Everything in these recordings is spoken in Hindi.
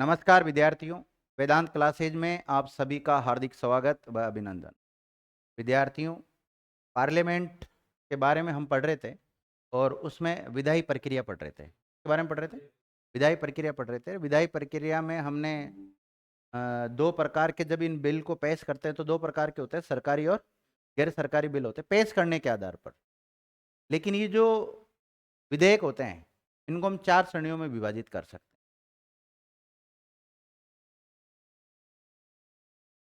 नमस्कार विद्यार्थियों, वेदांत क्लासेज में आप सभी का हार्दिक स्वागत व अभिनंदन। विद्यार्थियों, पार्लियामेंट के बारे में हम पढ़ रहे थे और उसमें विधायी प्रक्रिया पढ़ रहे थे। के बारे में पढ़ रहे थे, विधायी प्रक्रिया पढ़ रहे थे। विधायी प्रक्रिया में हमने दो प्रकार के, जब इन बिल को पेश करते हैं तो दो प्रकार के होते हैं, सरकारी और गैर सरकारी बिल होते हैं पेश करने के आधार पर। लेकिन ये जो विधेयक होते हैं इनको हम 4 श्रेणियों में विभाजित कर सकते हैं।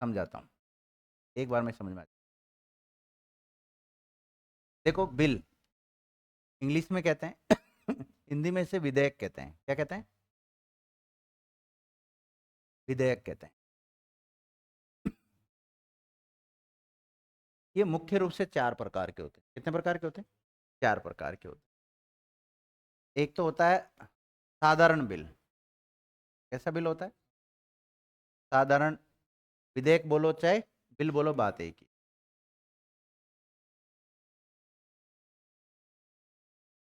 समझाता हूँ, एक बार में समझ में आ जाए। देखो, बिल इंग्लिश में कहते हैं हिंदी में इसे विधेयक कहते हैं। क्या कहते हैं? विधेयक कहते हैं। ये मुख्य रूप से 4 प्रकार के होते हैं। कितने प्रकार के होते हैं? 4 प्रकार के होते हैं। एक तो होता है साधारण बिल। कैसा बिल होता है? साधारण। विधेयक बोलो चाहे बिल बोलो, बात एक ही।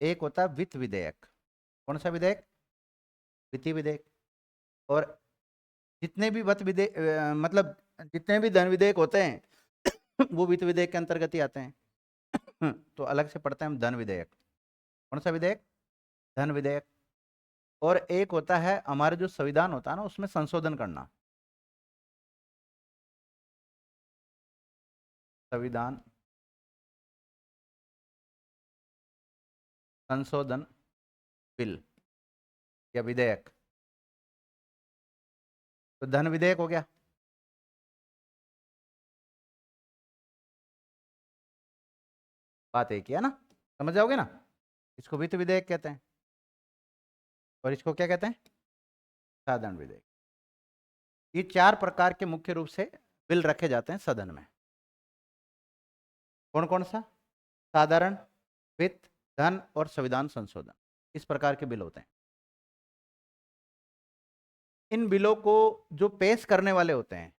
एक होता है वित्त विधेयक। कौन सा विधेयक? वित्तीय विधेयक। और जितने भी वित्त विधेयक मतलब जितने भी धन विधेयक होते हैं वो वित्त विधेयक के अंतर्गत ही आते हैं। तो अलग से पढ़ते हैं हम धन विधेयक। कौन सा विधेयक? धन विधेयक। और एक होता है हमारे जो संविधान होता है ना, उसमें संशोधन करना। संविधान संशोधन बिल या विधेयक। तो धन विधेयक हो गया। बात एक ही है ना, समझ जाओगे ना। इसको वित्त विधेयक कहते हैं और इसको क्या कहते हैं? साधारण विधेयक। ये 4 प्रकार के मुख्य रूप से बिल रखे जाते हैं सदन में। कौन कौन सा? साधारण, वित्त, धन और संविधान संशोधन। इस प्रकार के बिल होते हैं। इन बिलों को जो पेश करने वाले होते हैं,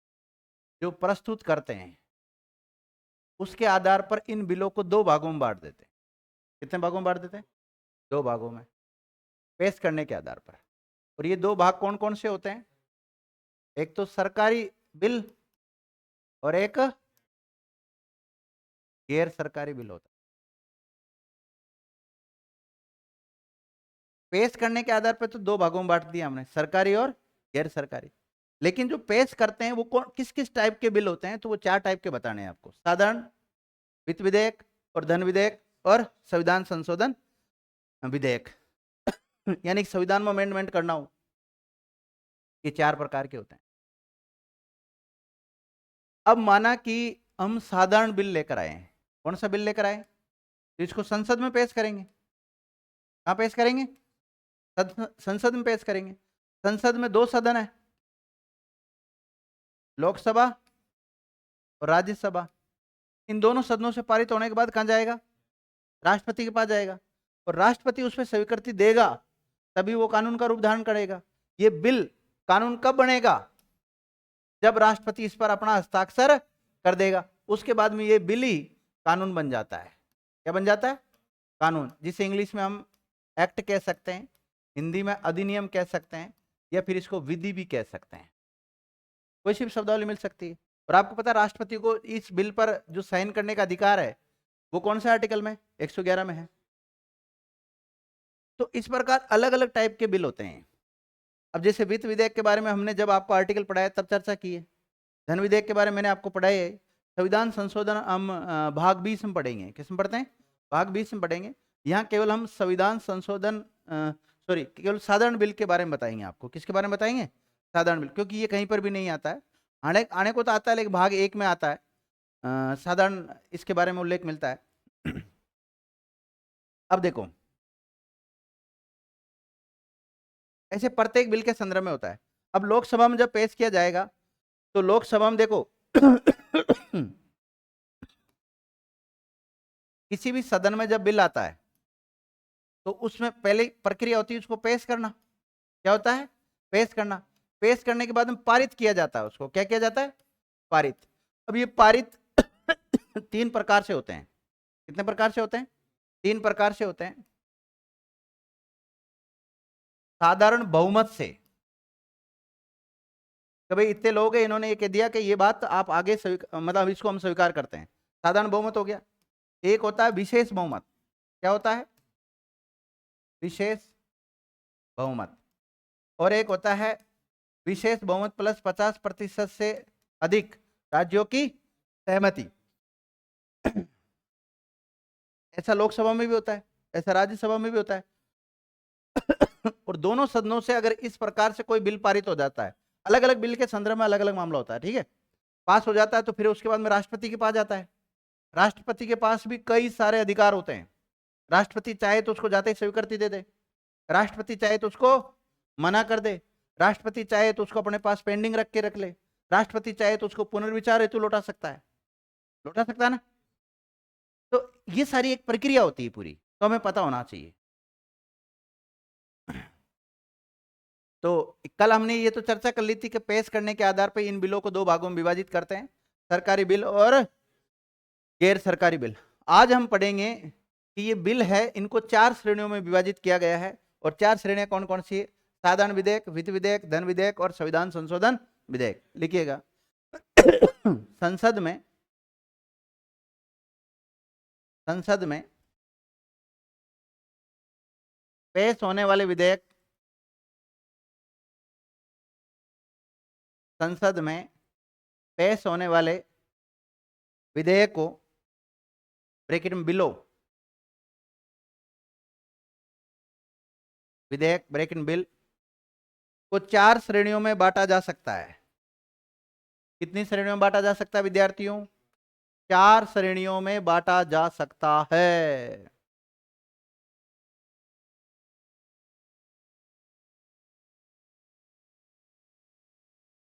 जो प्रस्तुत करते हैं, उसके आधार पर इन बिलों को 2 भागों में बांट देते हैं। कितने भागों में बांट देते हैं? 2 भागों में, पेश करने के आधार पर। और ये 2 भाग कौन कौन से होते हैं? एक तो सरकारी बिल और एक गैर सरकारी बिल होता है। पेश करने के आधार पर तो 2 भागों में बांट दिया हमने, सरकारी और गैर सरकारी। लेकिन जो पेश करते हैं वो कौन, किस किस टाइप के बिल होते हैं? तो वो 4 टाइप के बताने हैं आपको। साधारण, वित्त विधेयक और धन विधेयक और संविधान संशोधन विधेयक। यानी कि संविधान में अमेंडमेंट करना हो, ये 4 प्रकार के होते हैं। अब माना कि हम साधारण बिल लेकर आए हैं। कौन सा बिल लेकर आए? तो इसको संसद में पेश करेंगे। कहां पेश करेंगे? संसद में पेश करेंगे। संसद में 2 सदन है, लोकसभा और राज्यसभा। इन दोनों सदनों से पारित होने के बाद कहां जाएगा? राष्ट्रपति के पास जाएगा। और राष्ट्रपति उस पर स्वीकृति देगा, तभी वो कानून का रूप धारण करेगा। ये बिल कानून कब बनेगा? जब राष्ट्रपति इस पर अपना हस्ताक्षर कर देगा, उसके बाद में ये बिल ही कानून बन जाता है। क्या बन जाता है? कानून, जिसे इंग्लिश में हम एक्ट कह सकते हैं, हिंदी में अधिनियम कह सकते हैं, या फिर इसको विधि भी कह सकते हैं। कोई सी भी शब्दावली मिल सकती है। और आपको पता है राष्ट्रपति को इस बिल पर जो साइन करने का अधिकार है वो कौन से आर्टिकल में? 111 में है। तो इस प्रकार अलग अलग टाइप के बिल होते हैं। अब जैसे वित्त विधेयक के बारे में हमने जब आपको आर्टिकल पढ़ाया तब चर्चा की है। धन विधेयक के बारे में मैंने आपको पढ़ाया है। संविधान संशोधन हम भाग 20 में पढ़ेंगे। किस में पढ़ते हैं? भाग 20 में पढ़ेंगे। यहाँ केवल हम संविधान संशोधन केवल साधारण बिल के बारे में बताएंगे आपको। किसके बारे में बताएंगे? साधारण बिल, क्योंकि ये कहीं पर भी नहीं आता है। आने आने को तो आता है, लेकिन भाग 1 में आता है। साधारण इसके बारे में उल्लेख मिलता है। अब देखो, ऐसे प्रत्येक बिल के संदर्भ में होता है। अब लोकसभा में जब पेश किया जाएगा तो लोकसभा में देखो किसी भी सदन में जब बिल आता है तो उसमें पहले प्रक्रिया होती है उसको पेश करना। क्या होता है? पेश करना। पेश करने के बाद में पारित किया जाता है। उसको क्या किया जाता है? पारित। अब ये पारित 3 प्रकार से होते हैं। कितने प्रकार से होते हैं? 3 प्रकार से होते हैं। साधारण बहुमत से, कि भाई इतने लोग हैं, इन्होंने ये कह दिया कि ये बात आप आगे मतलब इसको हम स्वीकार करते हैं, साधारण बहुमत हो गया। एक होता है विशेष बहुमत। क्या होता है? विशेष बहुमत। और एक होता है विशेष बहुमत प्लस 50% से अधिक राज्यों की सहमति। ऐसा लोकसभा में भी होता है, ऐसा राज्यसभा में भी होता है। और दोनों सदनों से अगर इस प्रकार से कोई बिल पारित हो जाता है, अलग अलग बिल के संदर्भ में अलग अलग मामला होता है, ठीक है, पास हो जाता है, तो फिर उसके बाद में राष्ट्रपति के पास जाता है। राष्ट्रपति के पास भी कई सारे अधिकार होते हैं। राष्ट्रपति चाहे तो उसको जाते ही स्वीकृति दे दे, राष्ट्रपति चाहे तो उसको मना कर दे, राष्ट्रपति चाहे तो उसको अपने पास पेंडिंग रख के रख ले, राष्ट्रपति चाहे तो उसको पुनर्विचार हेतु लौटा सकता है, लौटा सकता है ना। तो ये सारी एक प्रक्रिया होती है पूरी, तो हमें पता होना चाहिए। तो कल हमने ये तो चर्चा कर ली थी कि पेश करने के आधार पर इन बिलों को दो भागों में विभाजित करते हैं, सरकारी बिल और गैर सरकारी बिल। आज हम पढ़ेंगे कि ये बिल है, इनको 4 श्रेणियों में विभाजित किया गया है। और 4 श्रेणियां कौन कौन सी है? साधारण विधेयक, वित्त विधेयक, धन विधेयक और संविधान संशोधन विधेयक। लिखिएगा। संसद में पेश होने वाले विधेयक, संसद में पेश होने वाले विधेयक को ब्रैकेट में बिलो, विधेयक ब्रैकेट में बिल को 4 श्रेणियों में बांटा जा सकता है। कितनी श्रेणियों में बांटा जा सकता है विद्यार्थियों? 4 श्रेणियों में बांटा जा सकता है।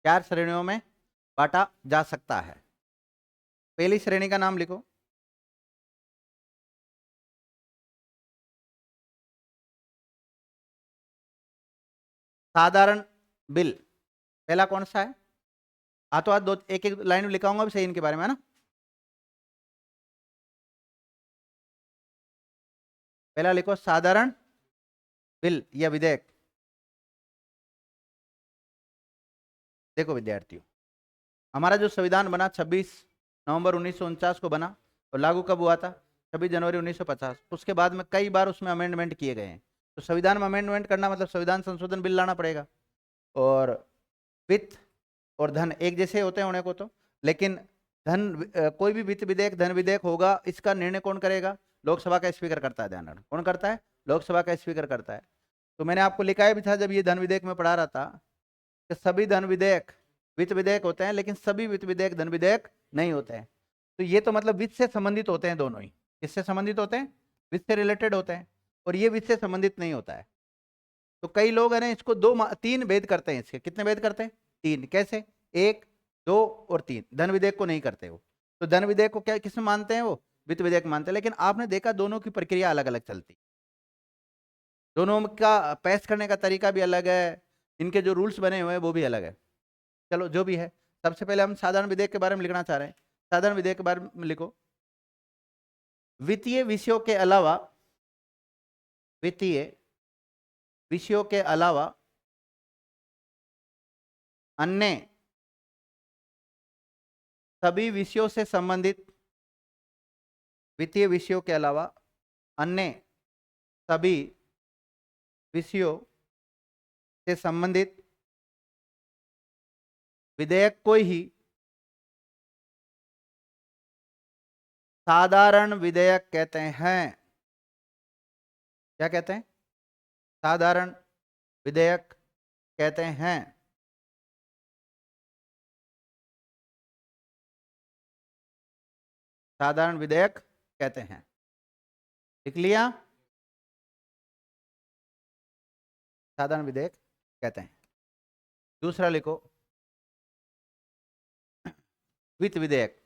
चार श्रेणियों में बांटा जा सकता है। पहली श्रेणी का नाम लिखो, साधारण बिल। पहला कौन सा है? हाथों हाथ दो, एक एक लाइन में लिखाऊंगा भी सही इनके बारे में, है ना। पहला लिखो साधारण बिल या विधेयक। देखो विद्यार्थियों, हमारा जो संविधान बना 26 नवंबर 1949 को बना, और लागू कब हुआ था? 26 जनवरी 1950। उसके बाद में कई बार उसमें अमेंडमेंट किए गए हैं। तो संविधान में अमेंडमेंट करना मतलब संविधान संशोधन बिल लाना पड़ेगा। और वित्त और धन एक जैसे होते हैं उन्हें को तो, लेकिन धन कोई भी वित्त विधेयक, धन विधेयक होगा, इसका निर्णय कौन करेगा? लोकसभा का स्पीकर करता है। ध्यान रखना, कौन करता है? लोकसभा का स्पीकर करता है। तो मैंने आपको लिखाया भी था जब ये धन विधेयक में पढ़ा रहा था कि सभी धन विधेयक वित्त विधेयक होते हैं, लेकिन सभी वित्त विधेयक धन विधेयक नहीं होते हैं। तो ये तो मतलब वित्त से संबंधित होते हैं दोनों ही। किससे संबंधित होते हैं? वित्त से रिलेटेड होते हैं। और ये वित्त से संबंधित नहीं होता है। तो कई लोग है ना इसको 3 भेद करते हैं। इसके कितने भेद करते हैं? 3। कैसे? 1, 2 और 3। धन विधेयक को नहीं करते वो। तो धन विधेयक को क्या किसमें मानते हैं? वो वित्त विधेयक मानते हैं। लेकिन आपने देखा दोनों की प्रक्रिया अलग अलग चलती, दोनों का पेश करने का तरीका भी अलग है, इनके जो रूल्स बने हुए हैं वो भी अलग है। चलो जो भी है, सबसे पहले हम साधारण विधेयक के बारे में लिखना चाह रहे हैं। साधारण विधेयक के बारे में लिखो, वित्तीय विषयों के अलावा, वित्तीय विषयों के अलावा अन्य सभी विषयों से संबंधित, वित्तीय विषयों के अलावा अन्य सभी विषयों से संबंधित विधेयक को ही साधारण विधेयक कहते हैं। क्या कहते हैं? साधारण विधेयक कहते हैं। साधारण विधेयक कहते हैं। लिख लिया? साधारण विधेयक कहते हैं। दूसरा लिखो, वित्त विधेयक।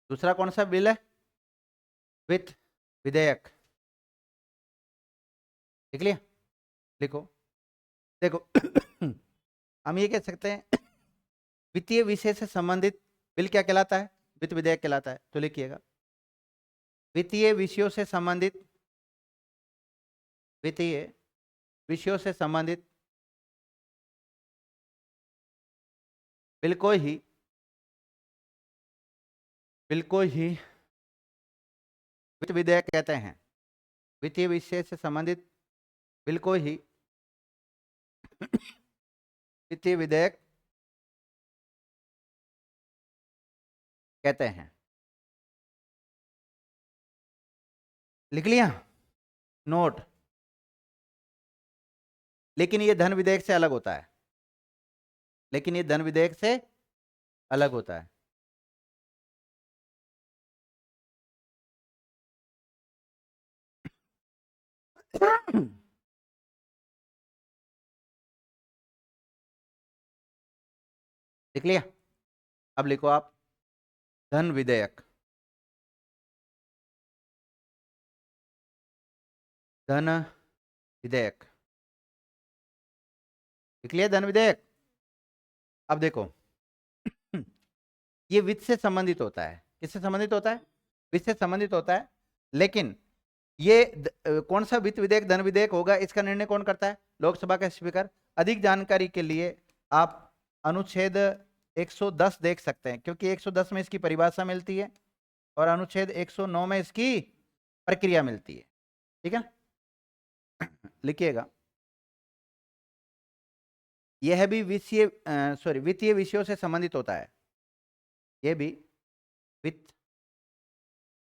दूसरा कौन सा बिल है? वित्त विधेयक। लिख लिया? लिखो। देखो हम ये कह सकते हैं वित्तीय विषय से संबंधित बिल क्या कहलाता है? वित्त विधेयक कहलाता है। तो लिखिएगा, वित्तीय विषयों से संबंधित वित्तीय विषयों से संबंधित बिल को ही वित्त विधेयक कहते हैं। वित्तीय विषय से संबंधित बिल को ही वित्तीय विधेयक कहते हैं। लिख लिया नोट। लेकिन ये धन विधेयक से अलग होता है। लेकिन ये धन विधेयक से अलग होता है। लिख लिया। अब लिखो आप धन विधेयक। धन विधेयक लिख लिया। धन विधेयक। अब देखो ये वित्त से संबंधित होता है। किससे संबंधित होता है? वित्त से संबंधित होता है। लेकिन ये कौन सा वित्त विधेयक धन विधेयक होगा, इसका निर्णय कौन करता है? लोकसभा का स्पीकर। अधिक जानकारी के लिए आप अनुच्छेद 110 देख सकते हैं, क्योंकि 110 में इसकी परिभाषा मिलती है और अनुच्छेद 109 में इसकी प्रक्रिया मिलती है। ठीक है, लिखिएगा। यह भी वित्तीय विषयों से संबंधित होता है। यह भी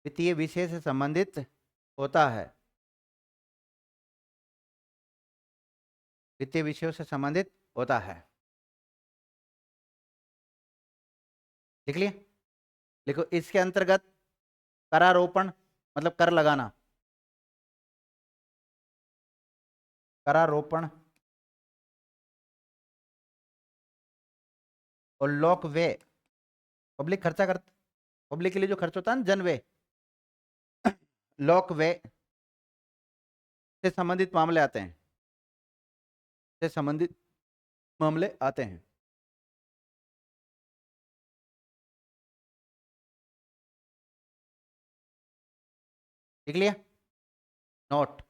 वित्तीय विषय से संबंधित होता है। वित्तीय विषयों से संबंधित होता है। लिख लिया। लिखो इसके अंतर्गत करारोपण मतलब कर लगाना, करारोपण और लोक व्यय, पब्लिक खर्चा कर, पब्लिक के लिए जो खर्च होता है ना, जन व्यय, लोक व्यय से संबंधित मामले आते हैं। से संबंधित मामले आते हैं। लिख लिया नोट।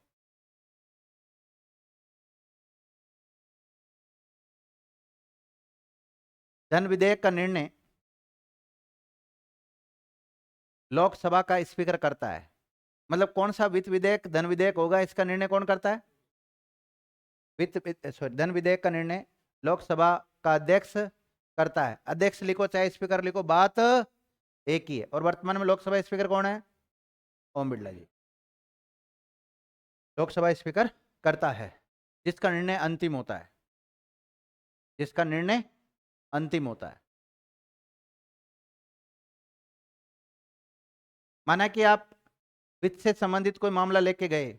धन विधेयक का निर्णय लोकसभा का स्पीकर करता है। मतलब कौन सा वित्त विधेयक धन विधेयक होगा, इसका निर्णय कौन करता है? धन विधेयक का निर्णय लोकसभा का अध्यक्ष करता है। अध्यक्ष लिखो चाहे स्पीकर लिखो, बात एक ही है। और वर्तमान में लोकसभा स्पीकर कौन है? ओम बिरला जी लोकसभा स्पीकर करता है, जिसका निर्णय अंतिम होता है। जिसका निर्णय अंतिम होता है। माना कि आप वित्त से संबंधित कोई मामला लेके गए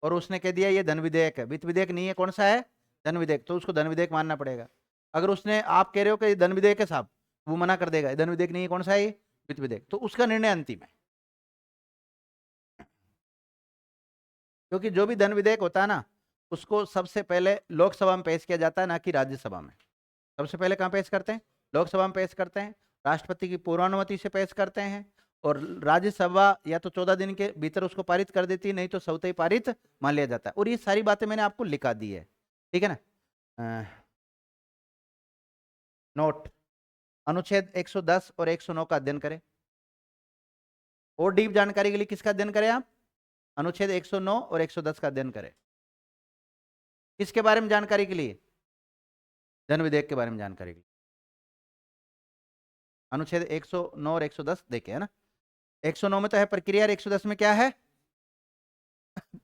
और उसने कह दिया ये धन विधेयक है, वित्त विधेयक नहीं है, कौन सा है? धन विधेयक, तो उसको धन विधेयक मानना पड़ेगा। अगर उसने, आप कह रहे हो कि ये धन विधेयक है साहब, वो मना कर देगा, धन विधेयक नहीं है, कौन सा है? वित्त विधेयक, तो उसका निर्णय अंतिम है। क्योंकि जो भी धन विधेयक होता है ना, उसको सबसे पहले लोकसभा में पेश किया जाता है, ना कि राज्यसभा में। सबसे पहले कहाँ पेश करते हैं? लोकसभा में पेश करते हैं। राष्ट्रपति की पूर्वानुमति से पेश करते हैं और राज्यसभा या तो 14 दिन के भीतर उसको पारित कर देती है, नहीं तो स्वतः ही पारित मान लिया जाता है। और ये सारी बातें मैंने आपको लिखा दी है, ठीक है ना। नोट, अनुच्छेद 110 और 109 का अध्ययन करें। और डीप जानकारी के लिए किसका अध्ययन करें आप? अनुच्छेद 109 और 110 का अध्ययन करें। किसके बारे में जानकारी के लिए? धन विधेयक के बारे में जानकारी के लिए। अनुच्छेद 109 और 110 देखे है ना। 109 में तो है प्रक्रिया और 110 में क्या है?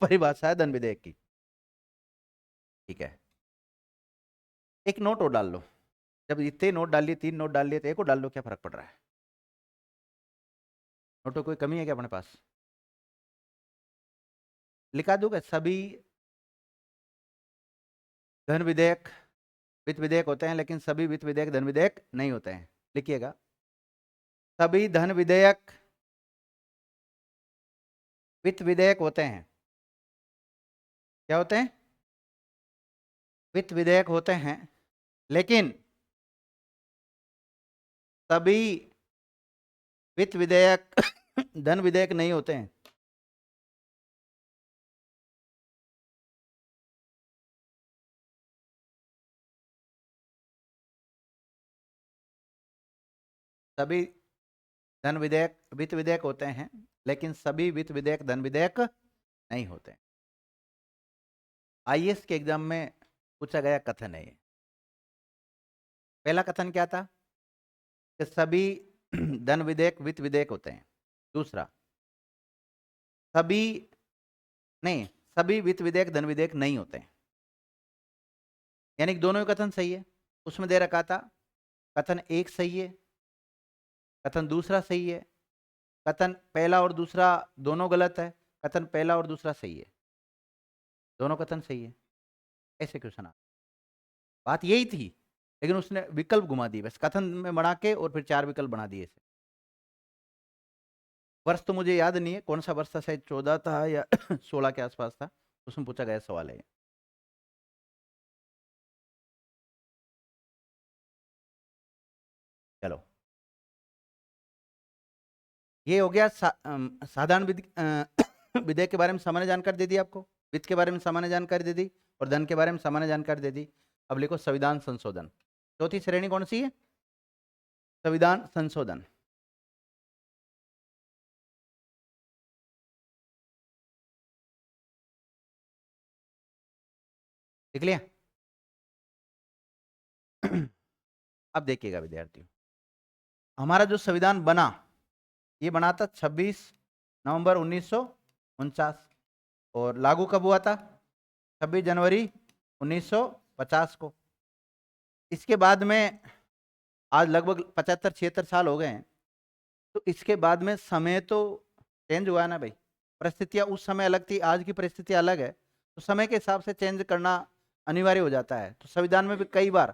परिभाषा है धन विधेयक की। ठीक है, एक नोट और डाल लो। जब इतने नोट डाल लिए, 3 नोट डाल लिए, तो एक और डाल लो, क्या फर्क पड़ रहा है? नोटों कोई कमी है क्या अपने पास? लिखा दूंगा सभी धन विधेयक वित्त विधेयक होते हैं, लेकिन सभी वित्त विधेयक धन विधेयक नहीं होते हैं। लिखिएगा, सभी धन विधेयक वित्त विधेयक होते हैं। क्या होते हैं? वित्त विधेयक होते हैं, लेकिन सभी वित्त विधेयक धन विधेयक नहीं होते हैं। सभी धन विधेयक वित्त विधेयक होते हैं, लेकिन सभी वित्त विधेयक धन विधेयक नहीं होते। आईएएस के एग्जाम में पूछा गया कथन है ये। पहला कथन क्या था कि सभी धन विधेयक वित्त विधेयक होते हैं। दूसरा, सभी नहीं, सभी वित्त विधेयक धन विधेयक नहीं होते हैं। यानी कि दोनों ही कथन सही है। उसमें दे रखा था कथन एक सही है, कथन दूसरा सही है, कथन पहला और दूसरा दोनों गलत है, कथन पहला और दूसरा सही है, दोनों कथन सही है। ऐसे क्वेश्चन आ, बात यही थी, लेकिन उसने विकल्प घुमा दिए बस कथन में बना के, और फिर 4 विकल्प बना दिए। वर्ष तो मुझे याद नहीं है कौन सा वर्ष था, शायद 14 था या 16 के आसपास था, उसमें पूछा गया सवाल है। चलो, ये हो गया साधारण विधेयक के बारे में सामान्य जानकारी दे दी आपको, वित्त के बारे में सामान्य जानकारी दे दी, और धन के बारे में सामान्य जानकारी दे दी। अब लिखो संविधान संशोधन। चौथी श्रेणी कौन सी है? संविधान संशोधन। लिख लिया? अब देखिएगा विद्यार्थियों, हमारा जो संविधान बना, ये बना था 26 नवंबर 1949, और लागू कब हुआ था? 26 जनवरी 1950 को। इसके बाद में आज लगभग 75-76 साल हो गए हैं, तो इसके बाद में समय तो चेंज हुआ है ना भाई। परिस्थितियां उस समय अलग थी, आज की परिस्थिति अलग है, तो समय के हिसाब से चेंज करना अनिवार्य हो जाता है। तो संविधान में भी कई बार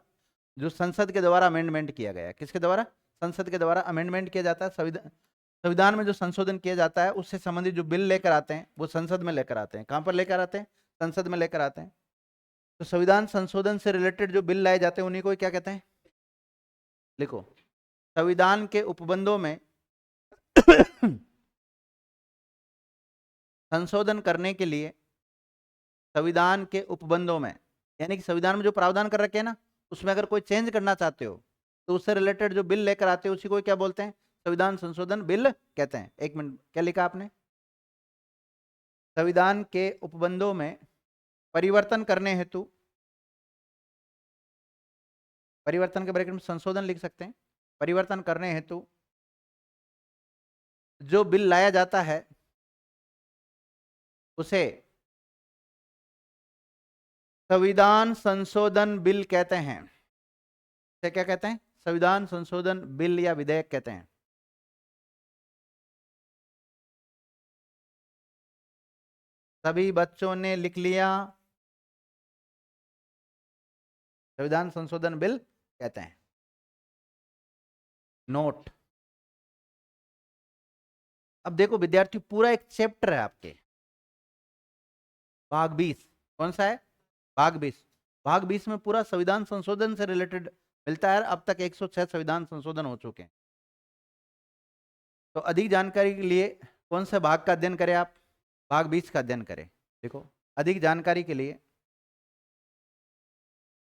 जो संसद के द्वारा अमेंडमेंट किया गया है, किसके द्वारा? संसद के द्वारा अमेंडमेंट किया जाता है। संविधान में जो संशोधन किया जाता है, उससे संबंधित जो बिल लेकर आते हैं, वो संसद में लेकर आते हैं। कहां पर लेकर आते हैं? संसद में लेकर आते हैं। तो संविधान संशोधन से रिलेटेड जो बिल लाए जाते हैं, उन्हीं को क्या कहते हैं? लिखो, संविधान के उपबंधों में संशोधन करने के लिए, संविधान के उपबंधों में, यानी कि संविधान में जो प्रावधान कर रखे हैं ना, उसमें अगर कोई चेंज करना चाहते हो, तो उससे रिलेटेड जो बिल लेकर आते हो, उसी को क्या बोलते हैं? संविधान संशोधन बिल कहते हैं। एक मिनट, क्या लिखा आपने? संविधान के उपबंधों में परिवर्तन करने हेतु, परिवर्तन के ब्रैकेट में संशोधन लिख सकते हैं, परिवर्तन करने हेतु जो बिल लाया जाता है, उसे संविधान संशोधन बिल कहते हैं। इसे क्या कहते हैं? संविधान संशोधन बिल या विधेयक कहते हैं। सभी बच्चों ने लिख लिया? संविधान संशोधन बिल कहते हैं। नोट। अब देखो विद्यार्थी, पूरा एक चैप्टर है आपके, भाग 20। कौन सा है? भाग 20। भाग 20 में पूरा संविधान संशोधन से रिलेटेड मिलता है। अब तक 106 संविधान संशोधन हो चुके हैं। तो अधिक जानकारी के लिए कौन से भाग का अध्ययन करें आप? भाग 20 का अध्ययन करें। देखो, अधिक जानकारी के लिए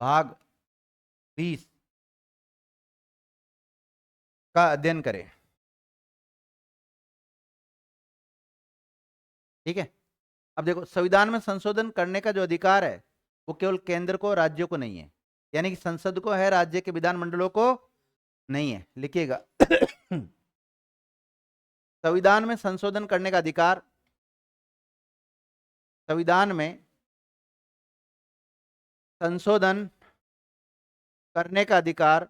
भाग 20 का अध्ययन करें। ठीक है। अब देखो, संविधान में संशोधन करने का जो अधिकार है, वो केवल केंद्र को, राज्यों को नहीं है। यानी कि संसद को है, राज्य के विधानमंडलों को नहीं है। लिखिएगा, संविधान में संशोधन करने का अधिकार, संविधान में संशोधन करने का अधिकार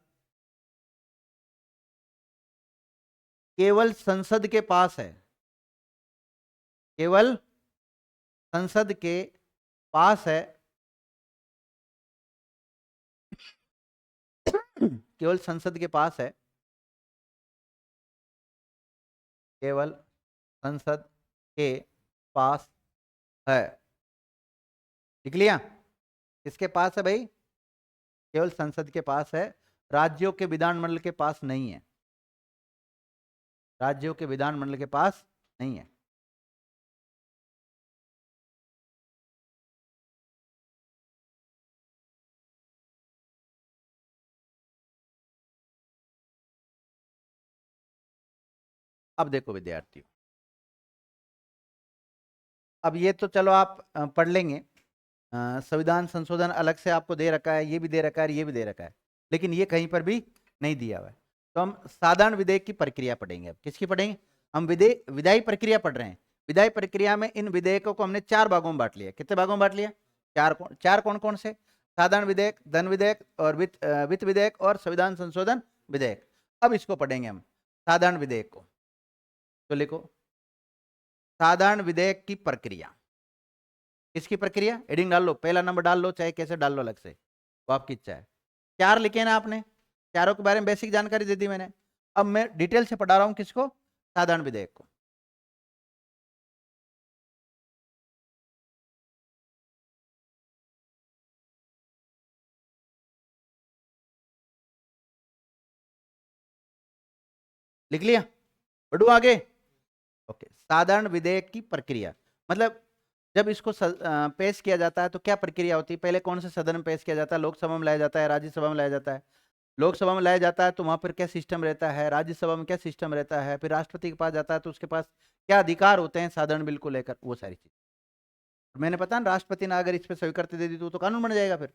केवल संसद के पास है। केवल संसद के पास है। केवल संसद के पास है। केवल संसद के पास है। लिख लिया? किसके पास है भाई? केवल संसद के पास है, राज्यों के विधानमंडल के पास नहीं है। राज्यों के विधानमंडल के पास नहीं है। अब देखो विद्यार्थियों, अब ये तो चलो आप पढ़ लेंगे, संविधान संशोधन अलग से आपको दे रखा है, ये भी दे रखा है, ये भी दे रखा है, लेकिन ये कहीं पर भी नहीं दिया हुआ है। तो हम साधारण विधेयक की प्रक्रिया पढ़ेंगे। अब किसकी पढ़ेंगे? हम विधायी प्रक्रिया पढ़ रहे हैं। विधायी प्रक्रिया में इन विधेयकों को हमने 4 भागों में बांट लिया। कितने भागों में बांट लिया? 4 कौन कौन से? साधारण विधेयक, धन विधेयक और वित्त विधेयक और संविधान संशोधन विधेयक। अब इसको पढ़ेंगे हम साधारण विधेयक को। तो लिखो साधारण विधेयक की प्रक्रिया। किसकी प्रक्रिया? एडिंग डाल लो, पहला नंबर डाल लो, चाहे कैसे डाल लो अलग से, वो आपकी इच्छा है। 4 लिखे ना आपने, चारों के बारे में बेसिक जानकारी दे दी मैंने। अब मैं डिटेल से पढ़ा रहा हूं किसको? साधारण विधेयक को। लिख लिया? बढ़ू आगे? ओके। साधारण विधेयक की प्रक्रिया मतलब जब इसको पेश किया जाता है तो क्या प्रक्रिया होती है? पहले कौन से सदन में पेश किया जाता है? लोकसभा में लाया जाता है, राज्यसभा में लाया जाता है। लोकसभा में लाया जाता है तो वहां पर क्या सिस्टम रहता है, राज्यसभा में क्या सिस्टम रहता है, फिर राष्ट्रपति के पास जाता है तो उसके पास क्या अधिकार होते हैं साधारण बिल को लेकर, वो सारी चीज मैंने पता ना। राष्ट्रपति ने अगर इस पर स्वीकृति दे दी तो कानून बन जाएगा। फिर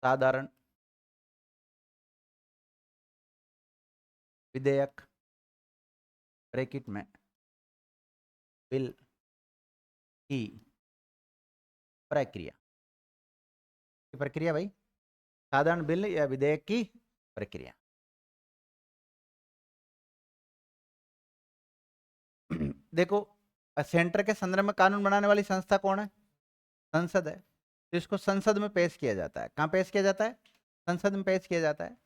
साधारण विधेयक ब्रैकेट में बिल की प्रक्रिया। प्रक्रिया भाई, साधारण बिल या विधेयक की प्रक्रिया। देखो सेंटर के संदर्भ में कानून बनाने वाली संस्था कौन है? संसद है। तो इसको संसद में पेश किया जाता है। कहाँ पेश किया जाता है? संसद में पेश किया जाता है।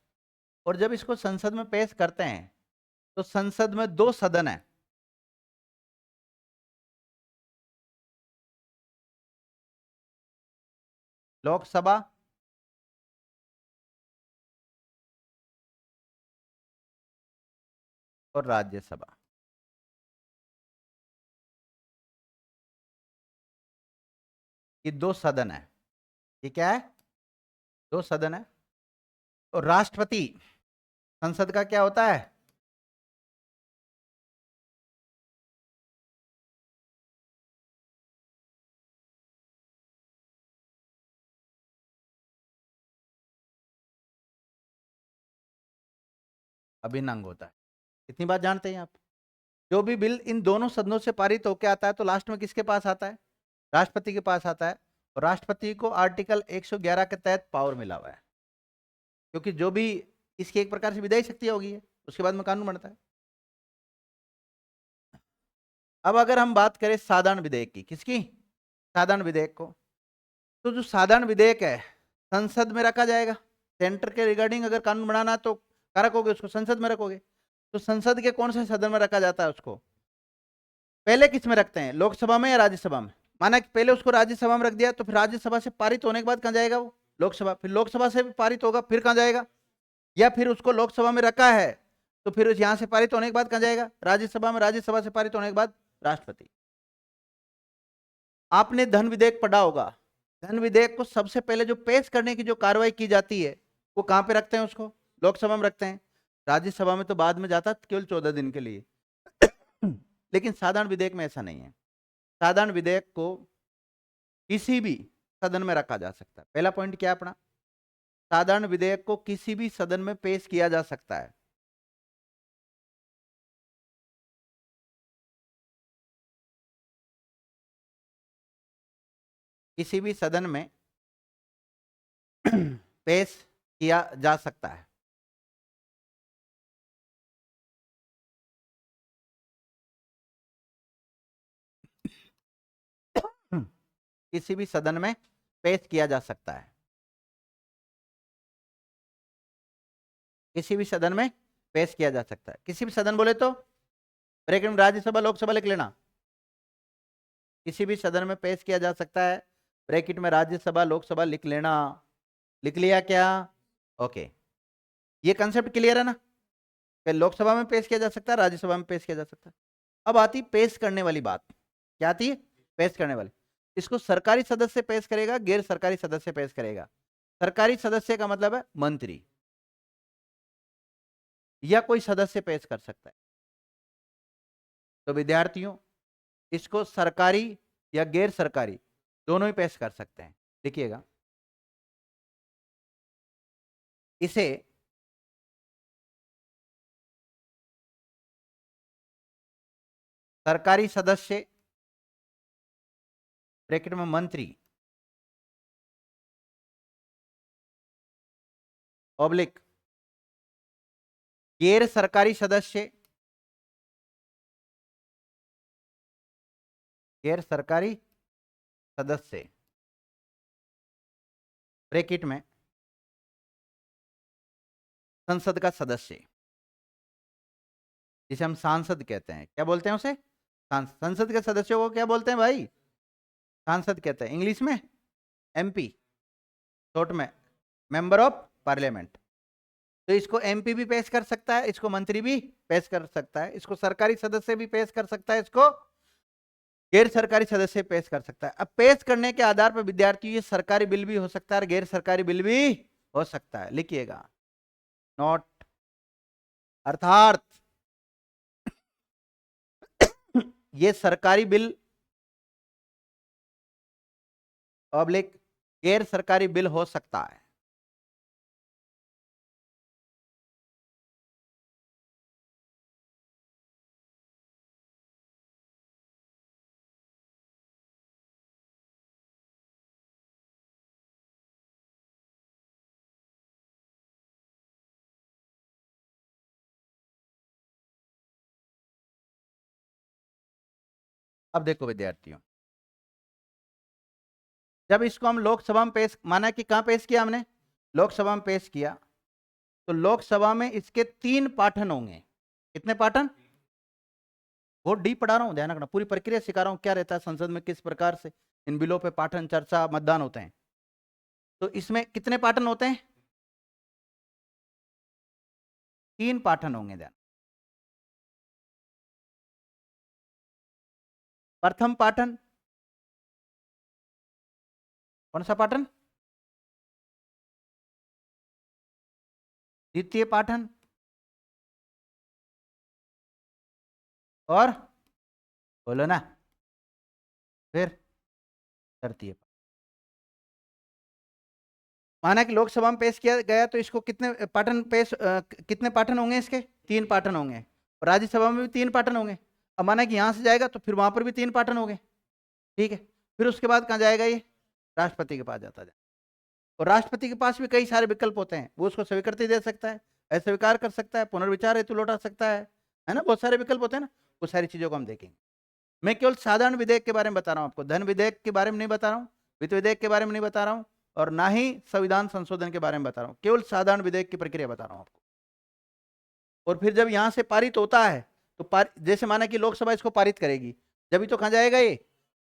और जब इसको संसद में पेश करते हैं तो संसद में 2 सदन है। लोकसभा और राज्यसभा। ये 2 सदन है। ये क्या है? 2 सदन है। और राष्ट्रपति संसद का क्या होता है? अभिन्न अंग होता है। इतनी बात जानते हैं आप? जो भी बिल इन दोनों सदनों से पारित होकर आता है तो लास्ट में किसके पास आता है? राष्ट्रपति के पास आता है। और राष्ट्रपति को आर्टिकल 111 के तहत पावर मिला हुआ है, क्योंकि जो भी इसकी एक प्रकार से विधायी शक्ति होगी है, उसके बाद में कानून बनता है। अब अगर हम बात करें साधारण विधेयक की, किसकी? साधारण विधेयक को, तो जो साधारण विधेयक है संसद में रखा जाएगा। सेंटर के रिगार्डिंग अगर कानून बनाना तो क्या रखोगे? उसको संसद में रखोगे। तो संसद के कौन से सदन में रखा जाता है उसको? पहले किस में रखते हैं? लोकसभा में या राज्यसभा में? माना कि पहले उसको राज्यसभा में रख दिया तो फिर राज्यसभा से पारित होने के बाद कहाँ जाएगा वो? लोकसभा। फिर लोकसभा से भी पारित होगा फिर कहाँ जाएगा? या फिर उसको लोकसभा में रखा है तो फिर उस यहां से पारित होने के बाद कहाँ जाएगा? राज्यसभा में। राज्यसभा से पारित होने के बाद राष्ट्रपति। आपने धन विधेयक पढ़ा होगा। धन विधेयक को सबसे पहले जो पेश करने की जो कार्रवाई की जाती है वो कहां पे रखते हैं? उसको लोकसभा में रखते हैं। राज्यसभा में तो बाद में जाता केवल 14 दिन के लिए। लेकिन साधारण विधेयक में ऐसा नहीं है। साधारण विधेयक को किसी भी सदन में रखा जा सकता है। पहला पॉइंट क्या है अपना? साधारण विधेयक को किसी भी सदन में पेश किया जा सकता है। किसी भी सदन में पेश किया जा सकता है। किसी भी सदन में पेश किया जा सकता है। किसी भी सदन में पेश किया जा सकता है। किसी भी सदन बोले तो ब्रैकेट में राज्यसभा लोकसभा लिख लेना। किसी भी सदन में पेश किया जा सकता है, ब्रैकेट में राज्यसभा लोकसभा लिख लेना। लिख लिया क्या? ओके। ये कंसेप्ट क्लियर है ना? लोकसभा में पेश किया जा सकता है, राज्यसभा में पेश किया जा सकता है। अब आती पेश करने वाली बात। क्या आती है? पेश करने वाली। इसको सरकारी सदस्य पेश करेगा, गैर सरकारी सदस्य पेश करेगा। सरकारी सदस्य का मतलब है मंत्री या कोई सदस्य पेश कर सकता है। तो विद्यार्थियों, इसको सरकारी या गैर सरकारी दोनों ही पेश कर सकते हैं। लिखिएगा, इसे सरकारी सदस्य ब्रैकेट में मंत्री ऑब्लिक गैर सरकारी सदस्य, गैर सरकारी सदस्य ब्रैकेट में संसद का सदस्य, जिसे हम सांसद कहते हैं। क्या बोलते हैं उसे? संसद के सदस्यों को क्या बोलते हैं भाई? सांसद कहते हैं। इंग्लिश में एमपी, शॉर्ट में मेंबर ऑफ पार्लियामेंट। तो इसको एमपी भी पेश कर सकता है, इसको मंत्री भी पेश कर सकता है, इसको सरकारी सदस्य भी पेश कर सकता है, इसको गैर सरकारी सदस्य पेश कर सकता है। अब पेश करने के आधार पर विद्यार्थी, ये सरकारी बिल भी हो सकता है और गैर सरकारी बिल भी हो सकता है। लिखिएगा, नोट अर्थात ये सरकारी बिल ऑब्लिक गैर सरकारी बिल हो सकता है। अब देखो विद्यार्थियों, जब इसको हम लोकसभा में पेश, माना कि कहां पेश किया हमने? लोकसभा में पेश किया, तो लोकसभा में इसके 3 पाठन होंगे। कितने पाठन? बहुत डीप पढ़ा रहा हूं, ध्यान रखना, पूरी प्रक्रिया सिखा रहा हूं, क्या रहता है संसद में, किस प्रकार से इन बिलों पे पाठन, चर्चा, मतदान होते हैं। तो इसमें कितने पाठन होते हैं? 3 पाठन होंगे। ध्यान, प्रथम पाठन, कौन सा पाठन? द्वितीय पाठन और बोलो ना, फिर तृतीय। माना कि लोकसभा में पेश किया गया, तो इसको कितने पाठन कितने पाठन होंगे? इसके 3 पाठन होंगे। और राज्यसभा में भी 3 पाठन होंगे। अब माना कि यहां से जाएगा तो फिर वहां पर भी 3 पाठन होंगे। ठीक है, फिर उसके बाद कहां जाएगा? ये राष्ट्रपति के पास जाता है। और राष्ट्रपति के पास भी कई सारे विकल्प होते हैं, वो उसको स्वीकृति दे सकता है, अस्वीकार कर सकता है, पुनर्विचार हेतु लौटा सकता है ना, बहुत सारे विकल्प होते हैं ना। वो सारी चीजों को हम देखेंगे। मैं केवल साधारण विधेयक के बारे में बता रहा हूं आपको, धन विधेयक के बारे में नहीं बता रहा हूं, वित्त विधेयक के बारे में नहीं बता रहा हूं, और ना ही संविधान संशोधन के बारे में बता रहा हूं, केवल साधारण विधेयक की प्रक्रिया बता रहा हूं आपको। और फिर जब यहां से पारित होता है, तो जैसे माना कि लोकसभा इसको पारित करेगी, जब तो कहां जाएगा? ये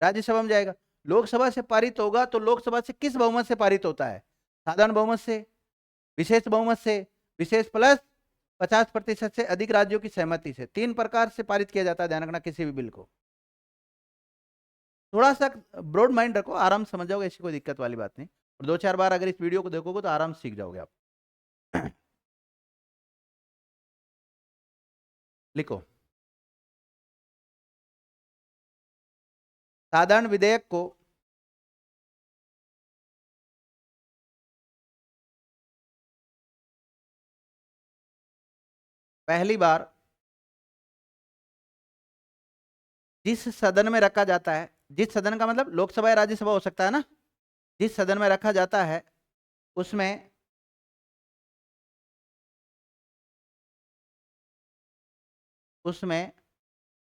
राज्यसभा में जाएगा। लोकसभा से पारित होगा तो लोकसभा से किस बहुमत से पारित होता है? साधारण बहुमत से, विशेष बहुमत से, विशेष प्लस 50% से अधिक राज्यों की सहमति से। 3 प्रकार से पारित किया जाता है, ध्यान रखना, किसी भी बिल को। थोड़ा सा ब्रॉड माइंड रखो, आराम से समझ जाओगे, ऐसी कोई दिक्कत वाली बात नहीं। और 2-4 बार अगर इस वीडियो को देखोगे तो आराम से सीख जाओगे आप। लिखो, साधारण विधेयक को पहली बार जिस सदन में रखा जाता है, जिस सदन का मतलब लोकसभा या राज्यसभा हो सकता है ना, जिस सदन में रखा जाता है उसमें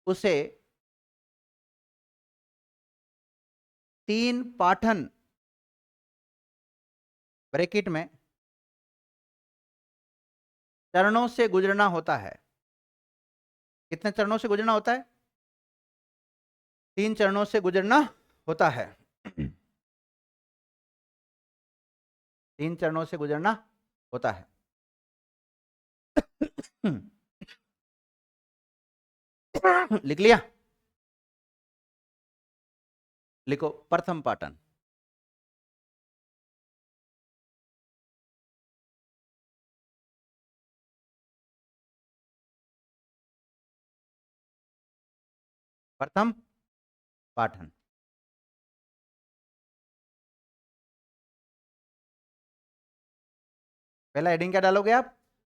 उसे 3 पाठन ब्रैकेट में चरणों से गुजरना होता है। कितने चरणों से गुजरना होता है? 3 चरणों से गुजरना होता है। 3 चरणों से गुजरना होता है। लिख लिया? लिखो प्रथम पाटन। प्रथम पाठन। पहला हेडिंग क्या डालोगे आप?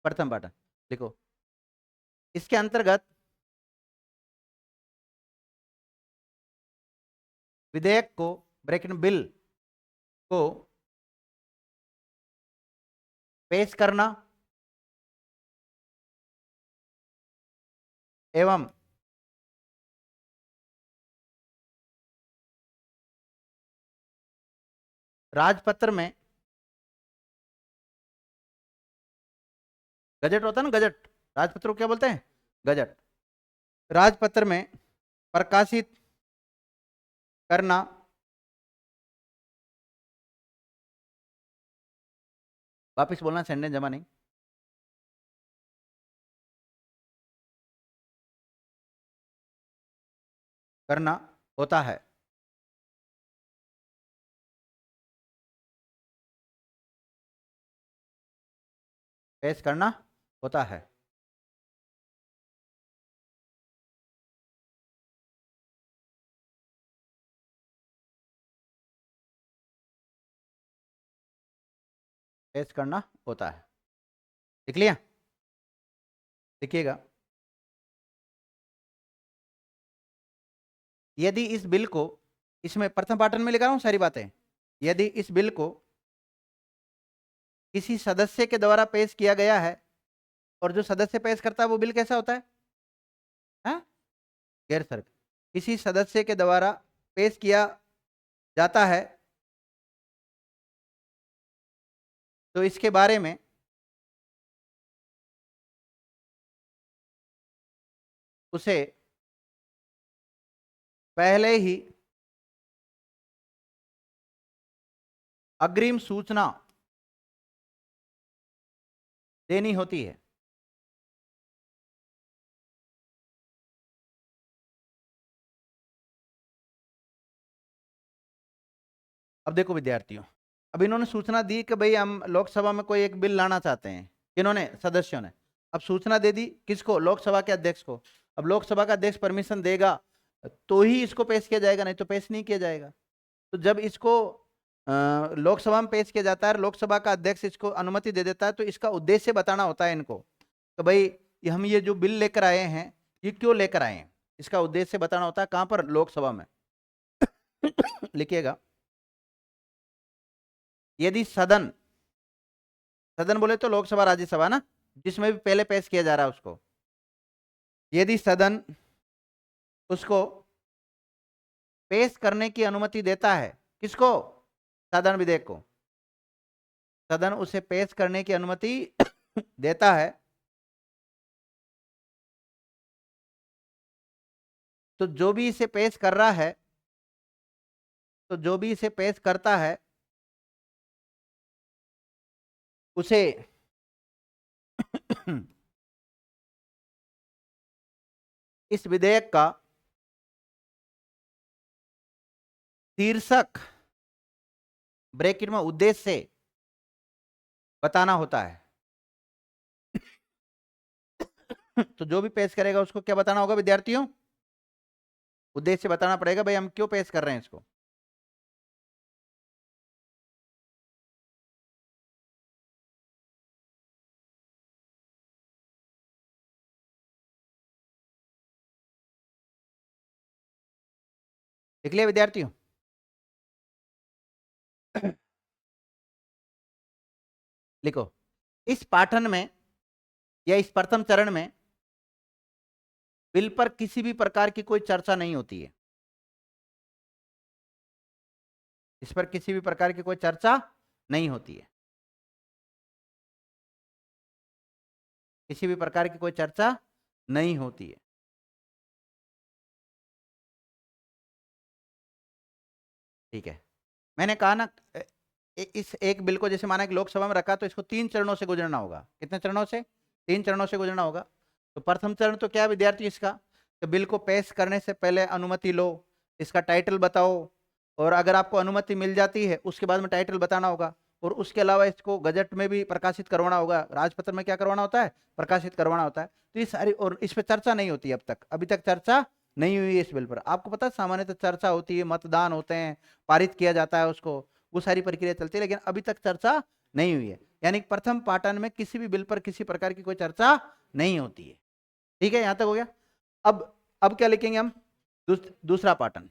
प्रथम पाठन। लिखो इसके अंतर्गत विधेयक को, ब्रैकेट में बिल को पेश करना एवं राजपत्र में, गजट होता है ना, गजट, राजपत्र को क्या बोलते हैं? गजट। राजपत्र में प्रकाशित करना वापिस बोलना, सेंटेंस जमा नहीं। करना होता है। पेश करना होता है। पेश करना होता है। लिख लिया? देखिएगा, यदि इस बिल को, इसमें प्रथम पाठन में लिखा रहा हूं सारी बातें, यदि इस बिल को किसी सदस्य के द्वारा पेश किया गया है, और जो सदस्य पेश करता है वो बिल कैसा होता है? हाँ? गैर सरकारी। किसी सदस्य के द्वारा पेश किया जाता है तो इसके बारे में उसे पहले ही अग्रिम सूचना देनी होती है। अब देखो विद्यार्थियों, अब इन्होंने सूचना दी कि भाई हम लोकसभा में कोई एक बिल लाना चाहते हैं, इन्होंने, सदस्यों ने। अब सूचना दे दी किसको? लोकसभा के अध्यक्ष को। अब लोकसभा का अध्यक्ष परमिशन देगा तो ही इसको पेश किया जाएगा, नहीं तो पेश नहीं किया जाएगा। तो जब इसको लोकसभा में पेश किया जाता है, लोकसभा का अध्यक्ष इसको अनुमति दे देता है, तो इसका उद्देश्य बताना होता है इनको कि भाई हम ये जो बिल लेकर आए हैं ये क्यों लेकर आए हैं, इसका उद्देश्य बताना होता है। कहां पर? लोकसभा में। लिखिएगा, यदि सदन, सदन बोले तो लोकसभा राज्यसभा ना, जिसमें भी पहले पेश किया जा रहा है उसको, यदि सदन उसको पेश करने की अनुमति देता है, किसको? साधारण विधेयक को। सदन उसे पेश करने की अनुमति देता है तो जो भी इसे पेश कर रहा है, तो जो भी इसे पेश करता है उसे इस विधेयक का शीर्षक, ब्रैकेट में उद्देश्य बताना होता है। तो जो भी पेश करेगा उसको क्या बताना होगा विद्यार्थियों? उद्देश्य बताना पड़ेगा, भाई हम क्यों पेश कर रहे हैं इसको। लिख लिया विद्यार्थियों? लिखो, इस पाठन में या इस प्रथम चरण में बिल पर किसी भी प्रकार की कोई चर्चा नहीं होती है। इस पर किसी भी प्रकार की कोई चर्चा नहीं होती है। किसी भी प्रकार की कोई चर्चा नहीं होती है। ठीक है, मैंने कहा ना, इस एक बिल को जैसे माना कि लोकसभा में रखा तो इसको 3 चरणों से गुजरना होगा। कितने चरणों से? 3 चरणों से गुजरना होगा। तो प्रथम चरण तो क्या है विद्यार्थी इसका? तो बिल को पेश करने से पहले अनुमति लो, इसका टाइटल बताओ, और अगर आपको अनुमति मिल जाती है उसके बाद में टाइटल बताना होगा, और उसके अलावा इसको गजट में भी प्रकाशित करवाना होगा। राजपत्र में क्या करवाना होता है? प्रकाशित करवाना होता है। तो ये सारी, और इस पे चर्चा नहीं होती अब तक, अभी तक चर्चा नहीं हुई है इस बिल पर। आपको पता है सामान्यतः चर्चा होती है, मतदान होते हैं, पारित किया जाता है उसको, वो सारी प्रक्रिया चलती है, लेकिन अभी तक चर्चा नहीं हुई है। यानी प्रथम पाटन में किसी भी बिल पर किसी प्रकार की कोई चर्चा नहीं होती है। ठीक है, यहां तक हो गया। अब क्या लिखेंगे हम? दूसरा पाटन।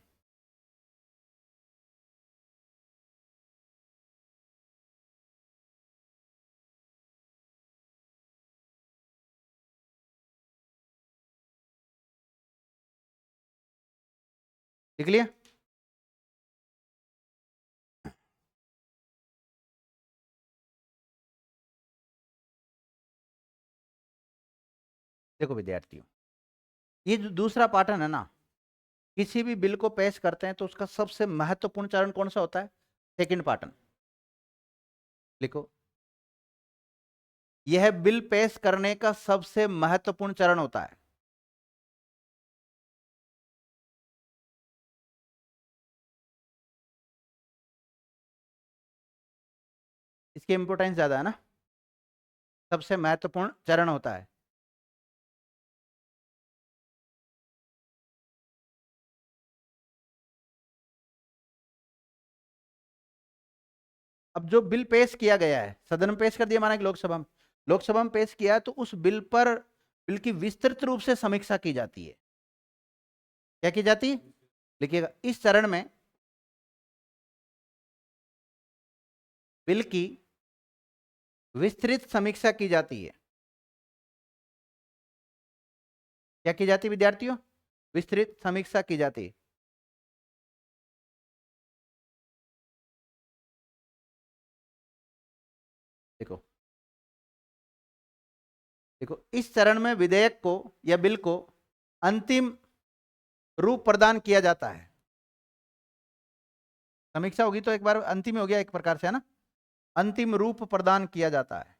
लिख लिया? देखो विद्यार्थियों, ये जो दूसरा पाटन है ना, किसी भी बिल को पेश करते हैं तो उसका सबसे महत्वपूर्ण चरण कौन सा होता है? सेकंड पाटन। लिखो, यह बिल पेश करने का सबसे महत्वपूर्ण चरण होता है। इसकी इंपोर्टेंस ज्यादा है ना, सबसे महत्वपूर्ण चरण होता है। अब जो बिल पेश किया गया है, सदन में पेश कर दिया, माना कि लोकसभा में पेश किया है, तो उस बिल पर, बिल की विस्तृत रूप से समीक्षा की जाती है। क्या की जाती है? लिखिएगा, इस चरण में बिल की विस्तृत समीक्षा की जाती है। क्या की जाती है विद्यार्थियों? विस्तृत समीक्षा की जाती है। देखो देखो, इस चरण में विधेयक को या बिल को अंतिम रूप प्रदान किया जाता है। समीक्षा होगी तो एक बार अंतिम हो गया एक प्रकार से, है ना, अंतिम रूप प्रदान किया जाता है।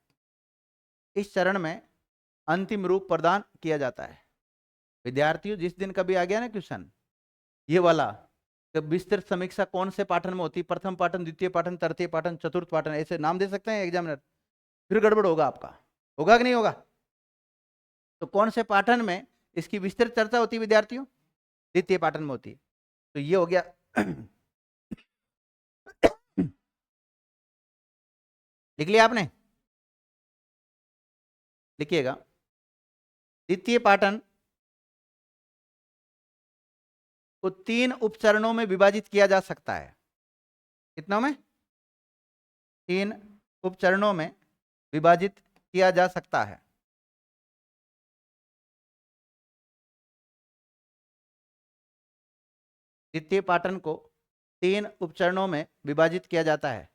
इस चरण में अंतिम रूप प्रदान किया जाता है। विद्यार्थियों, जिस दिन कभी आ गया ना क्वेश्चन ये वाला, तो विस्तृत समीक्षा कौन से पाठन में होती है? प्रथम पाठन, द्वितीय पाठन, तृतीय पाठन, चतुर्थ पाठन, ऐसे नाम दे सकते हैं एग्जामिनर, फिर गड़बड़ होगा आपका। होगा कि नहीं होगा? तो कौन से पाठन में इसकी विस्तृत चर्चा होती है विद्यार्थियों? द्वितीय पाठन में होती है। तो ये हो गया। लिख लिया आपने? लिखिएगा, द्वितीय पाठन को 3 उपचरणों में विभाजित किया जा सकता है। कितनों में? 3 उपचरणों में विभाजित किया जा सकता है। द्वितीय पाठन को 3 उपचरणों में विभाजित किया जाता है।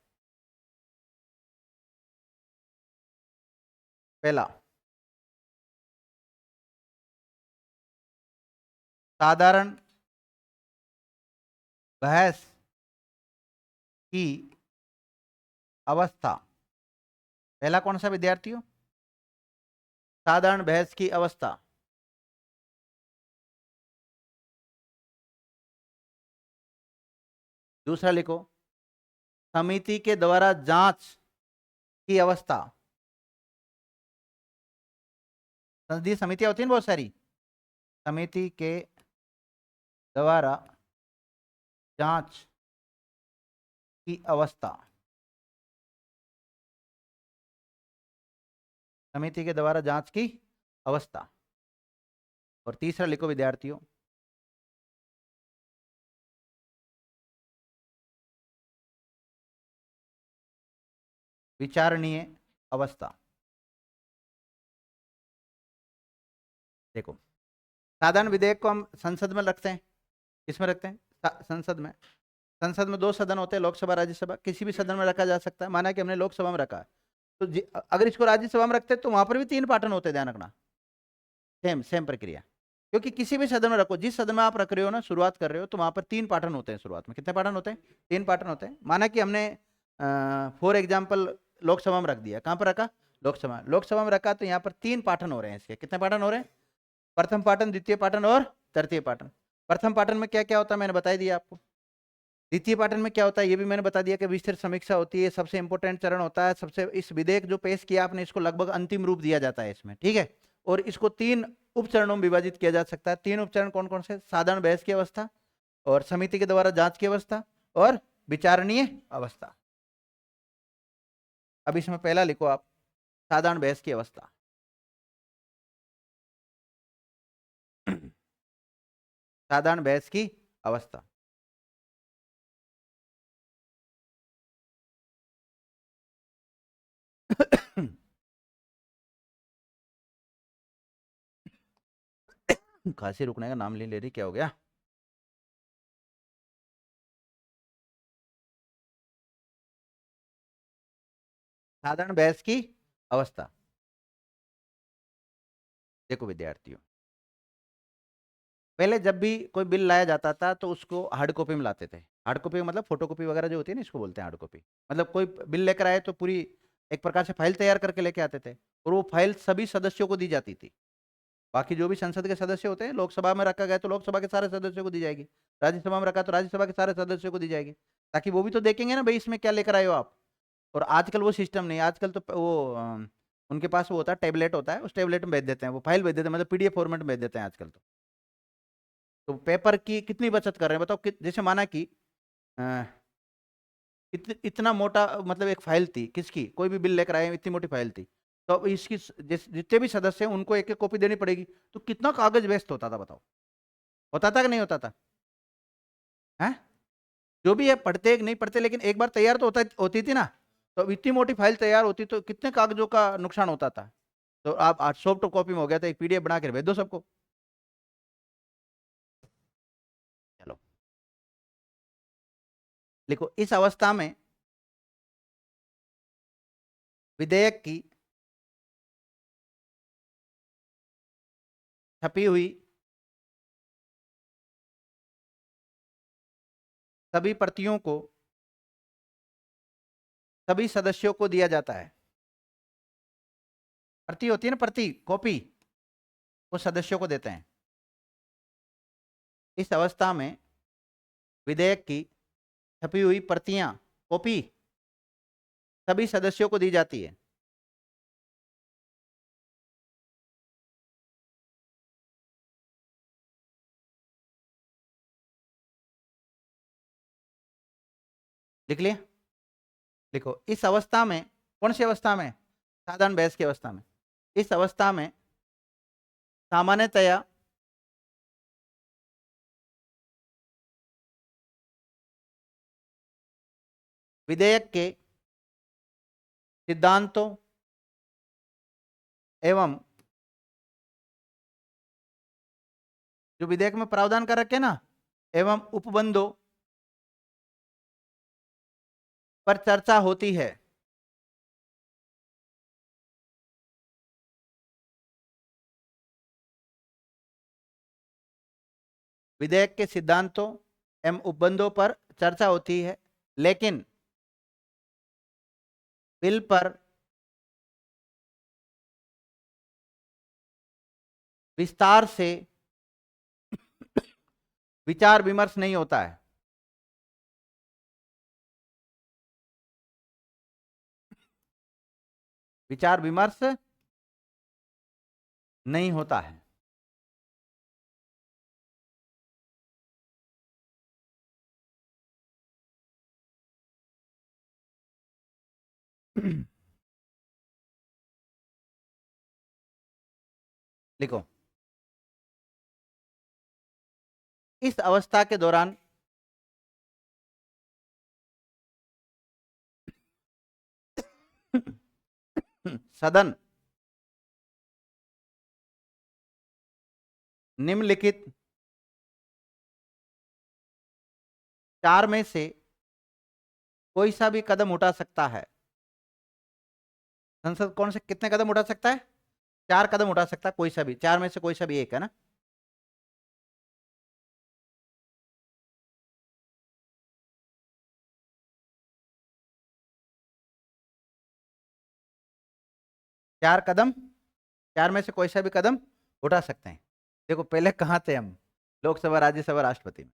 पहला, साधारण बहस की अवस्था। पहला कौन सा विद्यार्थियों? साधारण बहस की अवस्था। दूसरा लिखो, समिति के द्वारा जांच की अवस्था। संसदीय समितियां होती हैं बहुत सारी, समिति के द्वारा जांच की अवस्था। समिति के द्वारा जांच की अवस्था। और तीसरा लिखो विद्यार्थियों, विचारणीय अवस्था। देखो, साधारण विधेयक को हम संसद में रखते हैं। किसमें रखते हैं? संसद में। संसद में 2 सदन होते हैं, लोकसभा राज्यसभा। किसी भी सदन में रखा जा सकता है, माना कि हमने लोकसभा में रखा है, तो अगर इसको राज्यसभा में रखते हैं तो वहां पर भी 3 पाठन होते हैं, ध्यान रखना। सेम सेम प्रक्रिया, क्योंकि किसी भी सदन में रखो, जिस सदन में आप रख रहे हो ना, शुरुआत कर रहे हो, तो वहां पर 3 पाठन होते हैं शुरुआत में। कितने पाठन होते हैं? 3 पाठन होते हैं। माना कि हमने फॉर एग्जाम्पल लोकसभा में रख दिया। कहां पर रखा? लोकसभा में रखा, तो यहाँ पर 3 पाठन हो रहे हैं इसके। कितने पाठन हो रहे हैं? प्रथम पाठन, द्वितीय पाठन और तृतीय पाठन। प्रथम पाठन में क्या क्या होता है मैंने बता दिया आपको। द्वितीय पाटन में क्या होता है ये भी मैंने बता दिया कि विस्तृत समीक्षा होती है, सबसे इंपॉर्टेंट चरण होता है। सबसे इस विधेयक जो पेश किया आपने इसको लगभग अंतिम रूप दिया जाता है इसमें, ठीक है। और इसको 3 उपचरणों में विभाजित किया जा सकता है। 3 उपचरण कौन कौन से? साधारण बहस की अवस्था, और समिति के द्वारा जांच की अवस्था, और विचारणीय अवस्था। अब इसमें पहला लिखो आप, साधारण बहस की अवस्था। साधारण बहस की अवस्था। खांसी रुकने का नाम नहीं ले रही, क्या हो गया? साधारण बहस की अवस्था। देखो विद्यार्थियों, पहले जब भी कोई बिल लाया जाता था तो उसको हार्ड कॉपी में लाते थे। हार्ड कॉपी मतलब फोटो कॉपी वगैरह जो होती है ना, इसको बोलते हैं हार्ड कॉपी। मतलब कोई बिल लेकर आए तो पूरी एक प्रकार से फाइल तैयार करके लेके आते थे, और वो फाइल सभी सदस्यों को दी जाती थी। बाकी जो भी संसद के सदस्य होते हैं, लोकसभा में रखा गया तो लोकसभा के सारे सदस्यों को दी जाएगी, राज्यसभा में रखा तो राज्यसभा के सारे सदस्यों को दी जाएगी, ताकि वो भी तो देखेंगे ना भाई इसमें क्या लेकर आए हो आप। और आजकल वो सिस्टम नहीं, आजकल तो वो उनके पास वो होता है, टैबलेट होता है, उस टैबलेट में भेज देते हैं, वो फाइल भेज देते हैं, मतलब पीडीएफ फॉर्मेट में भेज देते हैं आजकल तो पेपर की कितनी बचत कर रहे हैं बताओ। जैसे माना कि अ, इतना मोटा, मतलब एक फाइल थी किसकी, कोई भी बिल लेकर आए, इतनी मोटी फाइल थी, तो अब इसकी जितने भी सदस्य हैं उनको एक एक कॉपी देनी पड़ेगी, तो कितना कागज वेस्ट होता था बताओ। होता था कि नहीं होता था? हैं? जो भी है पढ़ते नहीं पढ़ते, लेकिन एक बार तैयार तो होती थी ना। तो अब इतनी मोटी फाइल तैयार होती तो कितने कागजों का नुकसान होता था। तो आप आज सॉफ्ट कॉपी में हो गया था, एक पीडीएफ बना कर भेज दो सबको। चलो लिखो, इस अवस्था में विधेयक की छपी हुई सभी प्रतियों को सभी सदस्यों को दिया जाता है। प्रति होती है ना, प्रति कॉपी, वो सदस्यों को देते हैं। इस अवस्था में विधेयक की छपी हुई प्रतियां, कॉपी, सभी सदस्यों को दी जाती है। लिख लिया? लिखो, इस अवस्था में, कौन सी अवस्था में? साधारण बहस की अवस्था में। इस अवस्था में सामान्यतया विधेयक के सिद्धांतों एवं जो विधेयक में प्रावधान कर रखे ना, एवं उपबंधों पर चर्चा होती है। विधेयक के सिद्धांतों एवं उपबंधों पर चर्चा होती है, लेकिन बिल पर विस्तार से विचार विमर्श नहीं होता है। विचार विमर्श नहीं होता है। लिखो, इस अवस्था के दौरान सदन निम्नलिखित 4 में से कोई सा भी कदम उठा सकता है। संसद कौन से कितने कदम उठा सकता है? 4 कदम उठा सकता है, कोई सा भी 4 में से कोई सा भी एक, है ना। 4 कदम, 4 में से कोई सा भी कदम उठा सकते हैं। देखो पहले कहाँ थे हम? लोकसभा, राज्यसभा, राष्ट्रपति में।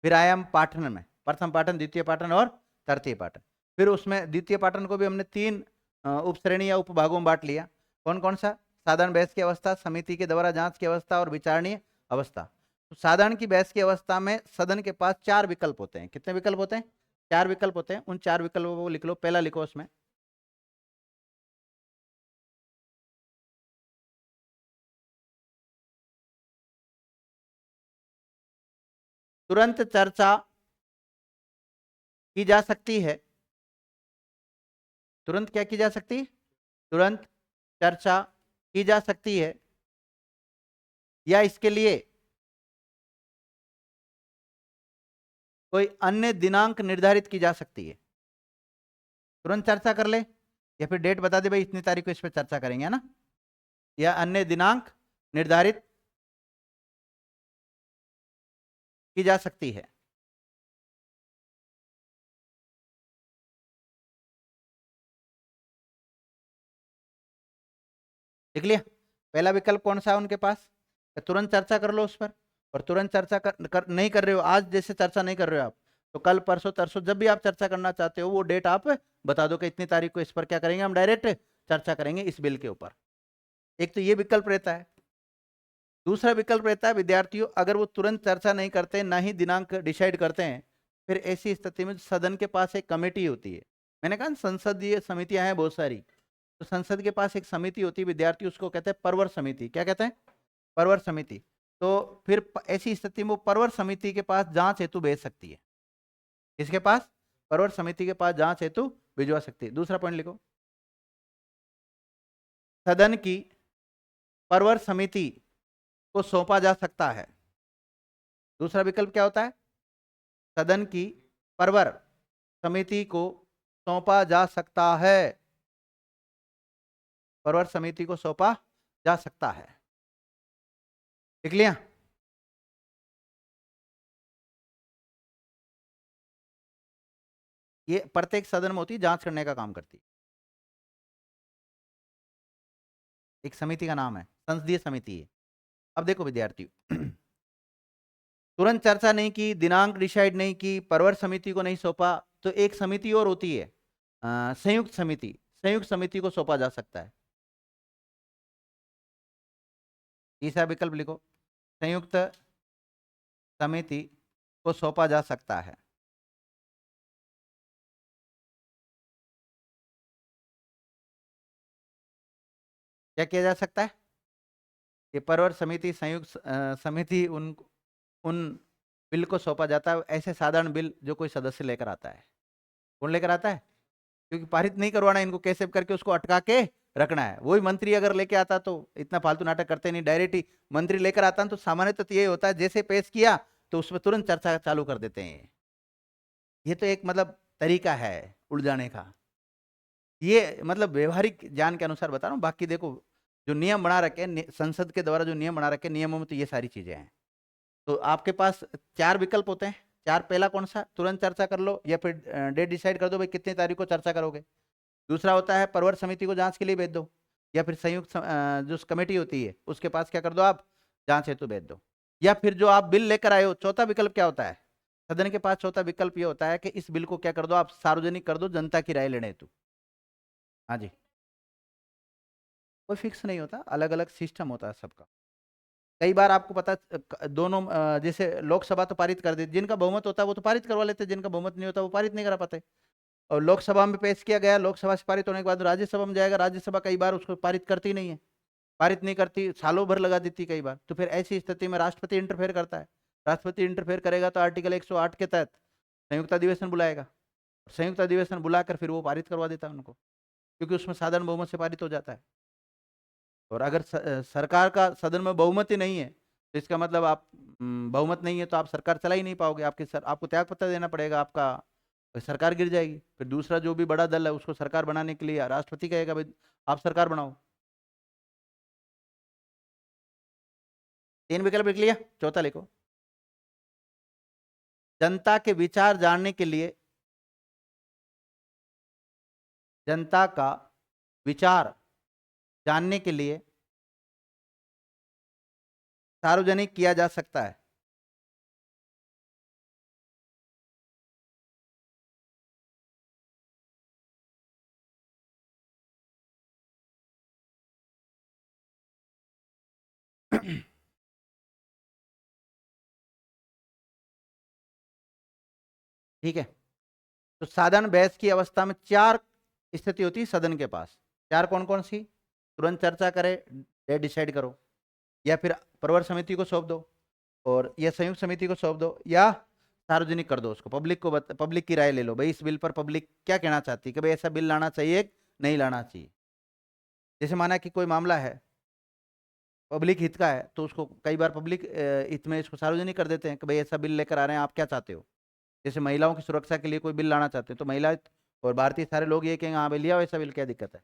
फिर आए हम पाठन में, प्रथम पाटन, द्वितीय पाटन और तृतीय पाटन। फिर उसमें द्वितीय पाटन को भी हमने 3 उपश्रेणी या उपभागों में बांट लिया। कौन कौन सा? साधारण बहस की अवस्था, समिति के द्वारा जांच की अवस्था और विचारणीय अवस्था। तो साधारण की बहस की अवस्था में सदन के पास 4 विकल्प होते हैं। कितने विकल्प होते हैं? 4 विकल्प होते हैं। उन 4 विकल्पों को लिख लो। पहला लिखो उसमें, तुरंत चर्चा की जा सकती है। तुरंत क्या की जा सकती है? तुरंत चर्चा की जा सकती है, या इसके लिए कोई अन्य दिनांक निर्धारित की जा सकती है। तुरंत चर्चा कर ले, या फिर डेट बता दे भाई इतनी तारीख को इस पर चर्चा करेंगे, है ना, या अन्य दिनांक निर्धारित की जा सकती है। देख लिया? पहला विकल्प कौन सा है उनके पास? तुरंत चर्चा कर लो उस पर। और तुरंत चर्चा नहीं कर रहे हो, आज जैसे चर्चा नहीं कर रहे हो आप, तो कल परसों तरसों जब भी आप चर्चा करना चाहते हो वो डेट आप बता दो कि इतनी तारीख को इस पर क्या करेंगे, हम डायरेक्ट चर्चा करेंगे इस बिल के ऊपर। एक तो ये विकल्प रहता है। दूसरा विकल्प रहता है विद्यार्थियों, अगर वो तुरंत चर्चा नहीं करते, ना ही दिनांक डिसाइड करते हैं, फिर ऐसी स्थिति में सदन के पास एक कमेटी होती है। मैंने कहा संसदीय समितियां हैं बहुत सारी, तो संसद के पास एक समिति होती है विद्यार्थी, उसको कहते हैं परवर समिति। क्या कहते हैं? परवर समिति। तो फिर ऐसी स्थिति में वो परवर समिति के पास जांच हेतु भेज सकती है। किसके पास? परवर समिति के पास जांच हेतु भिजवा सकती है। दूसरा पॉइंट लिखो, सदन की परवर समिति को सौंपा जा सकता है। दूसरा विकल्प क्या होता है? सदन की परवर समिति को सौंपा जा सकता है। परवर समिति को सौंपा जा सकता है। लिख लिया? ये प्रत्येक सदन में होती, जांच करने का काम करती। एक समिति का नाम है संसदीय समिति है। अब देखो विद्यार्थियों, तुरंत चर्चा नहीं की, दिनांक डिसाइड नहीं की, परवर समिति को नहीं सौंपा, तो एक समिति और होती है संयुक्त समिति। संयुक्त समिति को सौंपा जा सकता है। तीसरा विकल्प लिखो, संयुक्त समिति को सौंपा जा सकता है। क्या किया जा सकता है? ये परवर समिति, संयुक्त समिति, उन बिल को सौंपा जाता है, ऐसे साधारण बिल जो कोई सदस्य लेकर आता है। कौन लेकर आता है? क्योंकि पारित नहीं करवाना, इनको कैसे करके उसको अटका के रखना है। वही मंत्री अगर लेके आता तो इतना फालतू नाटक करते नहीं, डायरेक्ट ही मंत्री लेकर आता तो सामान्यतः तो ये होता है, जैसे पेश किया तो उसमें तुरंत चर्चा चालू कर देते हैं। ये तो एक मतलब तरीका है उलझाने का। ये मतलब व्यवहारिक ज्ञान के अनुसार बता रहा हूँ। बाकी देखो जो नियम बना रखे संसद के द्वारा, जो नियम बना रखे, नियमों में तो ये सारी चीजें हैं। तो आपके पास 4 विकल्प होते हैं। 4, पहला कौन सा? तुरंत चर्चा कर लो, या फिर डेट डिसाइड कर दो भाई कितनी तारीख को चर्चा करोगे। दूसरा होता है परवर समिति को जांच के लिए भेज दो, या फिर संयुक्त जो कमेटी होती है उसके पास क्या कर दो, आप जांच हेतु भेज दो। या फिर जो आप बिल लेकर आए हो, चौथा विकल्प क्या होता है सदन के पास? चौथा विकल्प ये होता है कि इस बिल को क्या कर दो, आप सार्वजनिक कर दो जनता की राय लेने हेतु। हाँ जी, कोई फिक्स नहीं होता, अलग अलग सिस्टम होता है सबका। कई बार आपको पता दोनों जैसे लोकसभा तो पारित कर देती, जिनका बहुमत होता है वो तो पारित करवा लेते, जिनका बहुमत नहीं होता वो पारित नहीं करा पाते। और लोकसभा में पेश किया गया, लोकसभा से पारित होने के बाद राज्यसभा में जाएगा, राज्यसभा कई बार उसको पारित करती नहीं है, पारित नहीं करती, सालों भर लगा देती कई बार। तो फिर ऐसी स्थिति में राष्ट्रपति इंटरफेयर करता है। राष्ट्रपति इंटरफेयर करेगा तो आर्टिकल 108 के तहत संयुक्त अधिवेशन बुलाएगा। संयुक्त अधिवेशन बुलाकर फिर वो पारित करवा देता है उनको, क्योंकि उसमें साधारण बहुमत से पारित हो जाता है। और अगर सरकार का सदन में बहुमत ही नहीं है, तो इसका मतलब आप बहुमत नहीं है तो आप सरकार चला ही नहीं पाओगे। आपको त्याग पत्र देना पड़ेगा, आपका सरकार गिर जाएगी। फिर दूसरा जो भी बड़ा दल है उसको सरकार बनाने के लिए राष्ट्रपति कहेगा भाई आप सरकार बनाओ। 3 विकल्प लिख लिया, चौथा लिखो, जनता के विचार जानने के लिए, जनता का विचार जानने के लिए सार्वजनिक किया जा सकता है। ठीक है। तो साधारण बहस की अवस्था में 4 स्थिति होती है सदन के पास। 4 कौन कौन सी? तुरंत चर्चा करे, डेट डिसाइड करो, या फिर प्रवर समिति को सौंप दो, और या संयुक्त समिति को सौंप दो, या सार्वजनिक कर दो उसको, पब्लिक को पब्लिक की राय ले लो, भाई इस बिल पर पब्लिक क्या कहना चाहती है, कि भाई ऐसा बिल लाना चाहिए नहीं लाना चाहिए। जैसे माना कि कोई मामला है पब्लिक हित का है, तो उसको कई बार पब्लिक हित में इसको सार्वजनिक कर देते हैं कि भाई ऐसा बिल लेकर आ रहे हैं, आप क्या चाहते हो। जैसे महिलाओं की सुरक्षा के लिए कोई बिल लाना चाहते हैं, तो महिला और भारतीय सारे लोग ये कहेंगे हाँ भाई लिया ऐसा बिल, क्या दिक्कत है।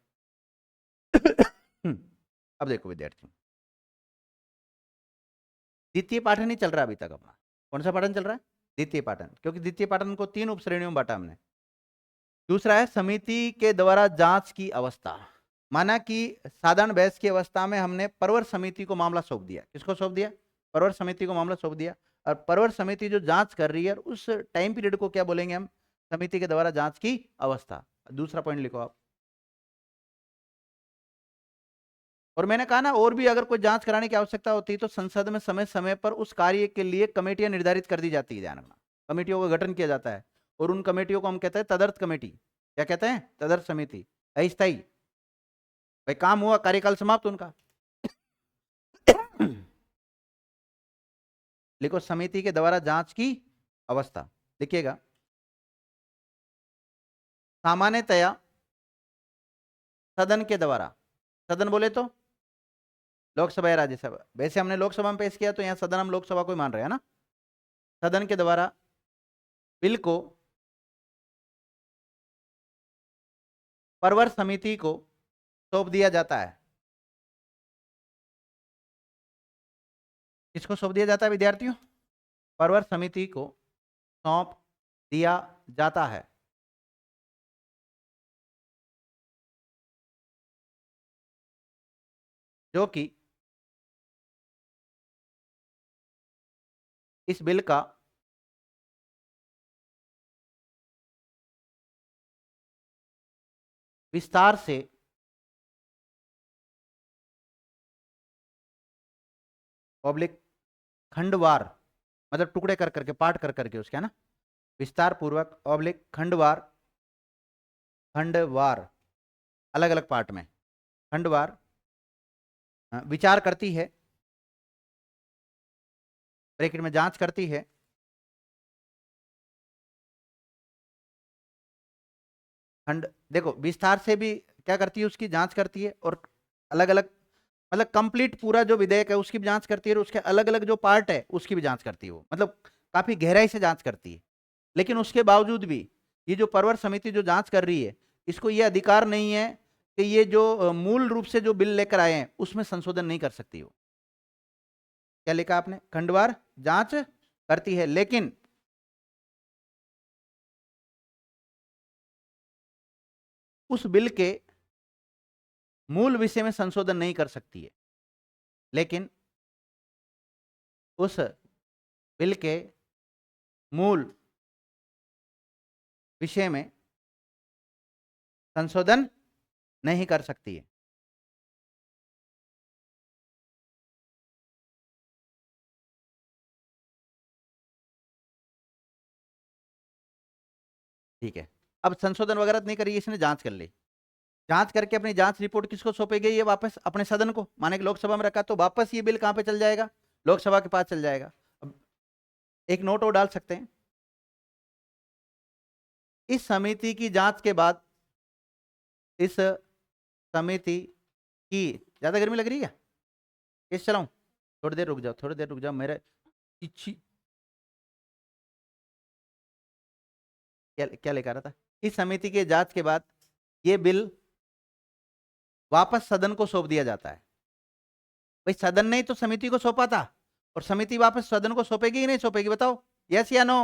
अब देखो विद्यार्थी, द्वितीय पाठन ही चल रहा है अभी तक अपना। कौन सा पाठन चल रहा है? द्वितीय पाठन, क्योंकि द्वितीय पाठन को 3 उपश्रेणियों में बांटा हमने। दूसरा है समिति के द्वारा जांच की अवस्था। माना कि साधारण बहस की अवस्था में हमने परवर समिति को मामला सौंप दिया। किसको सौंप दिया? परवर समिति को मामला सौंप दिया, और परवर समिति जो जांच कर रही है उस टाइम पीरियड को क्या बोलेंगे हम? समिति के द्वारा जांच की अवस्था। दूसरा पॉइंट लिखो आप। और मैंने कहा ना, और भी अगर कोई जांच कराने की आवश्यकता होती है तो संसद में समय समय पर उस कार्य के लिए कमेटियां निर्धारित कर दी जाती है। ध्यान रखना, कमेटियों का गठन किया जाता है, और उन कमेटियों को हम कहते हैं तदर्थ कमेटी। क्या कहते हैं? तदर्थ समिति, अस्थायी। भाई काम हुआ, कार्यकाल समाप्त उनका। लिखो समिति के द्वारा जांच की अवस्था, लिखिएगा। सामान्यतया सदन के द्वारा, सदन बोले तो लोकसभा या राज्यसभा, वैसे हमने लोकसभा में पेश किया तो यहां सदन हम लोकसभा को ही मान रहे हैं ना। सदन के द्वारा बिल को परवर समिति को सौंप दिया जाता है। किसको सौंप दिया जाता है विद्यार्थियों? परवर समिति को सौंप दिया जाता है, जो कि इस बिल का विस्तार से पब्लिक खंडवार, मतलब टुकड़े कर करके, पार्ट कर करके उसके, है ना, विस्तार पूर्वक ऑब्लिक खंडवार, खंडवार अलग अलग पार्ट में, खंडवार विचार करती है, ब्रैकेट में जांच करती है, खंड देखो विस्तार से भी क्या करती है, उसकी जांच करती है, और अलग अलग मतलब कंप्लीट पूरा जो विधेयक है उसकी भी जांच करती है, और उसके अलग अलग जो पार्ट है उसकी भी जांच करती है। वो मतलब काफी गहराई से जांच करती है। लेकिन उसके बावजूद भी ये जो परवर समिति जो जांच कर रही है, इसको ये अधिकार नहीं है कि ये जो मूल रूप से जो बिल लेकर आए हैं उसमें संशोधन नहीं कर सकती। वो क्या लिखा आपने? खंडवार जांच करती है, लेकिन उस बिल के मूल विषय में संशोधन नहीं कर सकती है, लेकिन उस बिल के मूल विषय में संशोधन नहीं कर सकती है। ठीक है, अब संशोधन वगैरह नहीं करी, इसने जांच कर ली। जांच करके अपनी जांच रिपोर्ट किसको सौंपेगी? ये वापस अपने सदन को। माने कि लोकसभा में रखा तो वापस ये बिल कहां पे चल जाएगा? लोकसभा के पास चल जाएगा। अब एक नोट और डाल सकते हैं, इस समिति की जांच के बाद, इस समिति की, ज्यादा गर्मी लग रही है क्या? इस चलाऊं? थोड़ी देर रुक जाओ, थोड़ी देर रुक जाओ, मेरे इच्छी क्या क्या लेकर रहा था। इस समिति के जांच के बाद ये बिल वापस सदन को सौंप दिया जाता है। भाई सदन ने तो समिति को सौंपा था, और समिति वापस सदन को सौंपेगी कि नहीं सौंपेगी? बताओ, यस या नो?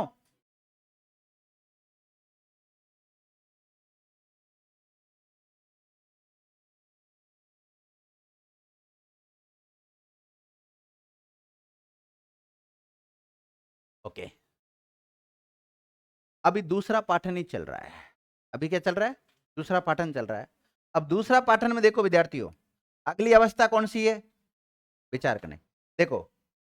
ओके, अभी दूसरा पाठन ही चल रहा है। अभी क्या चल रहा है? दूसरा पाठन चल रहा है। अब दूसरा पाठन में देखो विद्यार्थियों, अगली अवस्था कौन सी है? विचार करने। देखो,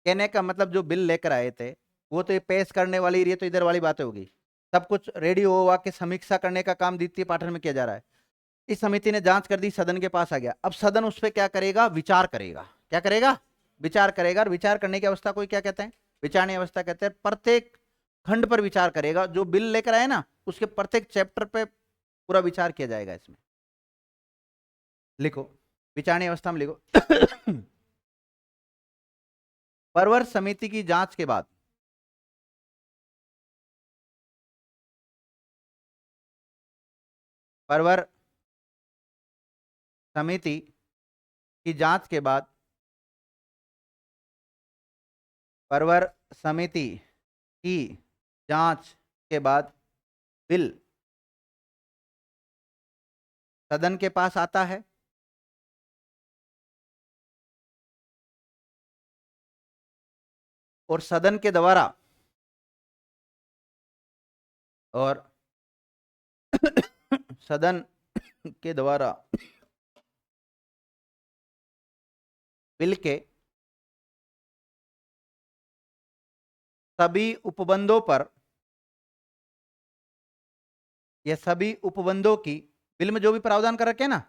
कहने का मतलब जो बिल लेकर आए थे वो तो ये पेश करने वाली, ये तो इधर वाली बातें होगी। सब कुछ रेडी हुआ के समीक्षा करने का काम द्वितीय पाठन में किया जा रहा है। इस समिति ने जांच कर दी, सदन के पास आ गया। अब सदन उस पर क्या करेगा? विचार करेगा। क्या करेगा? विचार करेगा। और विचार करने की अवस्था को क्या कहते हैं? विचारणीय अवस्था कहते हैं। प्रत्येक खंड पर विचार करेगा। जो बिल लेकर आए ना, उसके प्रत्येक चैप्टर पे पूरा विचार किया जाएगा। इसमें लिखो, विचारणीय अवस्था में लिखो परवर समिति की जांच के बाद परवर समिति की जांच के बाद परवर समिति की जांच के बाद बिल सदन के पास आता है और सदन के द्वारा सदन के द्वारा बिल के सभी उपबंधों पर या सभी उपबंधों की, बिल में जो भी प्रावधान कर रखे हैं ना,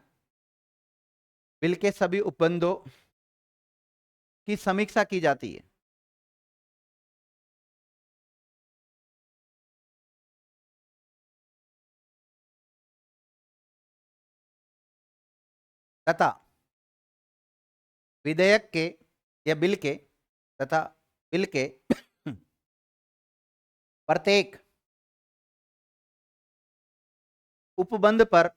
बिल के सभी उपबंधों की समीक्षा की जाती है। तथा विधेयक के या बिल के तथा बिल के प्रत्येक उपबंध पर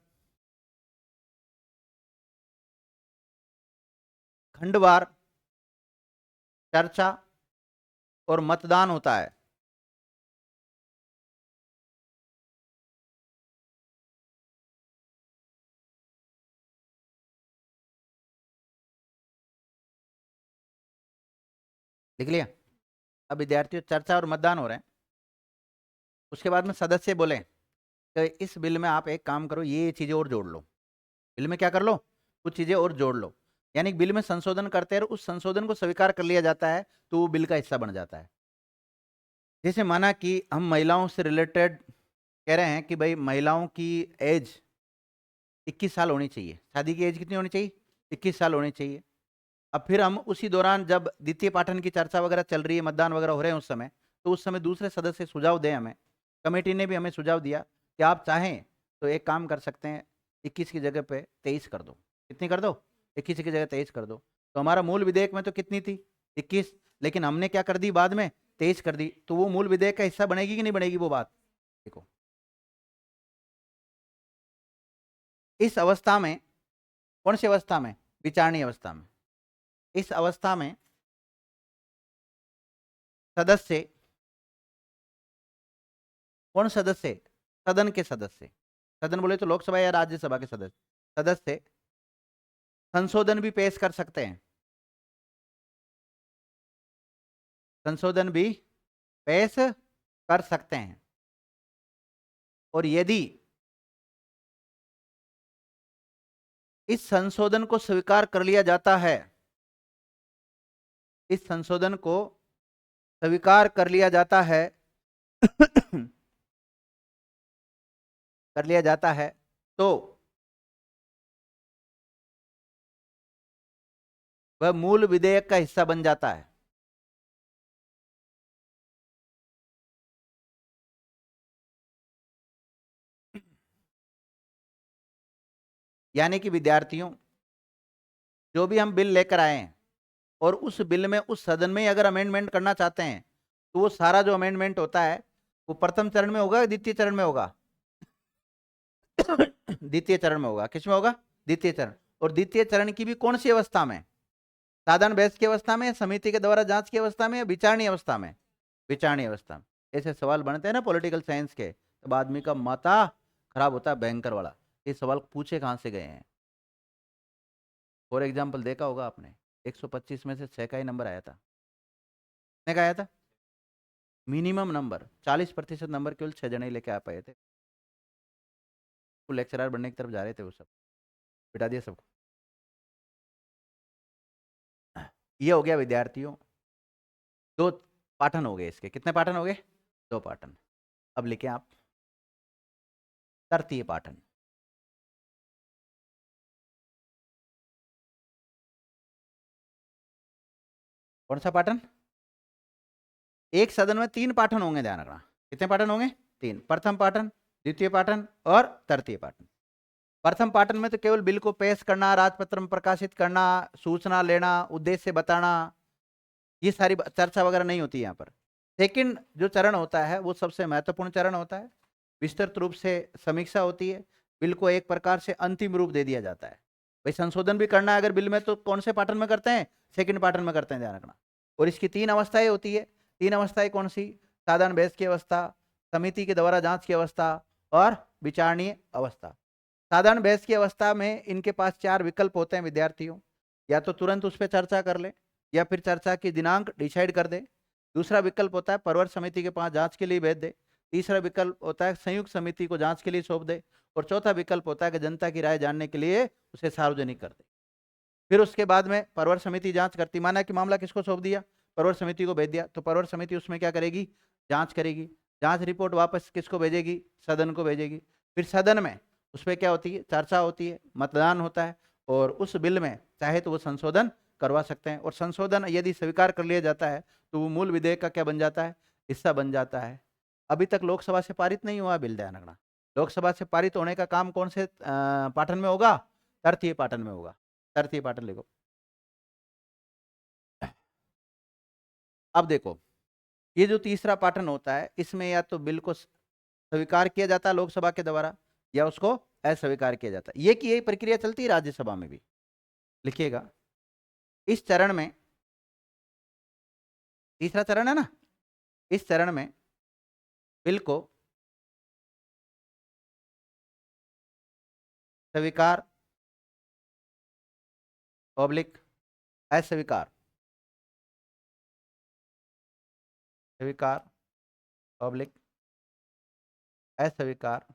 खंडवार चर्चा और मतदान होता है। लिख लिया? अब विद्यार्थियों, चर्चा और मतदान हो रहे हैं। उसके बाद में सदस्य बोले तो इस बिल में आप एक काम करो, ये चीजें और जोड़ लो। बिल में क्या कर लो? कुछ चीजें और जोड़ लो। यानी बिल में संशोधन करते हैं, उस संशोधन को स्वीकार कर लिया जाता है तो वो बिल का हिस्सा बन जाता है। जैसे माना कि हम महिलाओं से रिलेटेड कह रहे हैं कि भाई महिलाओं की एज 21 साल होनी चाहिए। शादी की एज कितनी होनी चाहिए? 21 साल होनी चाहिए। अब फिर हम उसी दौरान जब द्वितीय पाठन की चर्चा वगैरह चल रही है, मतदान वगैरह हो रहे हैं उस समय, तो उस समय दूसरे सदस्य सुझाव दें हमें। कमेटी ने भी हमें सुझाव दिया कि आप चाहें तो एक काम कर सकते हैं, 21 की जगह पे 23 कर दो। कितनी कर दो? 21 की जगह 23 कर दो। तो हमारा मूल विधेयक में तो कितनी थी? 21, लेकिन हमने क्या कर दी बाद में? 23 कर दी। तो वो मूल विधेयक का हिस्सा बनेगी कि नहीं बनेगी वो बात? देखो, इस अवस्था में, कौन सी अवस्था में? विचारणीय अवस्था में। इस अवस्था में सदस्य, कौन सदस्य? सदन के सदस्य। सदन बोले तो लोकसभा या राज्यसभा के सदस्य। सदस्य संशोधन भी पेश कर सकते हैं। संशोधन भी पेश कर सकते हैं। और यदि इस संशोधन को स्वीकार कर लिया जाता है, इस संशोधन को स्वीकार कर लिया जाता है कर लिया जाता है तो वह मूल विधेयक का हिस्सा बन जाता है। यानी कि विद्यार्थियों, जो भी हम बिल लेकर आए हैं और उस बिल में उस सदन में अगर अमेंडमेंट करना चाहते हैं तो वो सारा जो अमेंडमेंट होता है वो प्रथम चरण में होगा या द्वितीय चरण में होगा? द्वितीय चरण में होगा। किस में होगा? द्वितीय चरण। और द्वितीय चरण की भी कौन सी अवस्था में? साधारण बहस की अवस्था में, समिति के द्वारा जांच की अवस्था में, या विचारणीय अवस्था में? विचारणीय अवस्था में। ऐसे सवाल बनते हैं ना पॉलिटिकल साइंस के, तब आदमी का माथा खराब होता है, भयंकर वाला। ये सवाल पूछे कहां से गए हैं? फॉर एग्जाम्पल देखा होगा आपने, 125 में से 6 का ही नंबर आया था। कितने का आया था? मिनिमम नंबर 40% नंबर केवल 6 जने ही लेके आ पाए थे। वो लेक्चरर बनने की तरफ जा रहे थे, वो सब बिठा दिया सबको। ये हो गया विद्यार्थियों, 2 पाठन हो गए इसके। कितने पाठन हो गए? 2 पाठन। अब लिखें आप तृतीय पाटन। कौन सा पाटन? एक सदन में 3 पाटन होंगे, ध्यान रखना। कितने पाटन होंगे? 3। प्रथम पाटन, द्वितीय पाटन और तृतीय पाटन। प्रथम पाटन में तो केवल बिल को पेश करना, राजपत्र में प्रकाशित करना, सूचना लेना, उद्देश्य बताना, ये सारी चर्चा वगैरह नहीं होती यहाँ पर। सेकंड जो चरण होता है वो सबसे महत्वपूर्ण चरण होता है। विस्तृत रूप से समीक्षा होती है, बिल को एक प्रकार से अंतिम रूप दे दिया जाता है। भाई संशोधन भी करना है अगर बिल में, तो कौन से पाटन में करते हैं? सेकंड पाटन में करते हैं, ध्यान रखना। और इसकी 3 अवस्थाएं होती है। 3 अवस्थाएं कौन सी? साधारण बहस की अवस्था, समिति के द्वारा जांच की अवस्था और विचारणीय अवस्था। साधारण बहस की अवस्था में इनके पास 4 विकल्प होते हैं विद्यार्थियों। या तो तुरंत उस पर चर्चा कर ले, या फिर चर्चा की दिनांक डिसाइड कर दे। दूसरा विकल्प होता है परवर समिति के पास जांच के लिए भेज दे। तीसरा विकल्प होता है संयुक्त समिति को जांच के लिए सौंप दे। और चौथा विकल्प होता है कि जनता की राय जानने के लिए उसे सार्वजनिक कर दे। फिर उसके बाद में परवर समिति जांच करती, माना कि मामला किसको सौंप दिया? परवर समिति को भेज दिया, तो परवर समिति उसमें क्या करेगी? जांच करेगी। जांच रिपोर्ट वापस किसको भेजेगी? सदन को भेजेगी। फिर सदन में उस पर क्या होती है? चर्चा होती है, मतदान होता है, और उस बिल में चाहे तो वो संशोधन करवा सकते हैं। और संशोधन यदि स्वीकार कर लिया जाता है तो वो मूल विधेयक का क्या बन जाता है? हिस्सा बन जाता है। अभी तक लोकसभा से पारित नहीं हुआ बिल, ध्यान रखना। लोकसभा से पारित होने का काम कौन से पाटन में होगा? तृतीय पाटन में होगा। तृतीय पाटन लिखो। अब देखो, ये जो तीसरा पाटन होता है, इसमें या तो बिल को स्वीकार किया जाता है लोकसभा के द्वारा, या उसको अस्वीकार किया जाता है। ये कि यही प्रक्रिया चलती है राज्यसभा में भी। लिखिएगा, इस चरण में, तीसरा चरण है ना, इस चरण में बिल को स्वीकार पब्लिक अस्वीकार, स्वीकार पब्लिक अस्वीकार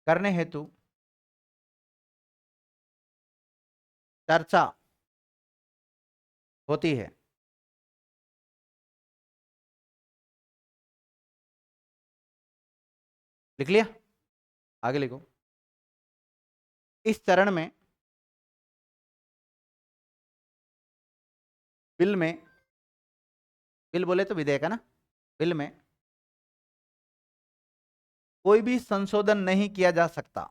करने हेतु चर्चा होती है। लिख लिया? आगे लिखो। इस चरण में बिल में, बिल बोले तो विधेयक है ना, बिल में कोई भी संशोधन नहीं किया जा सकता।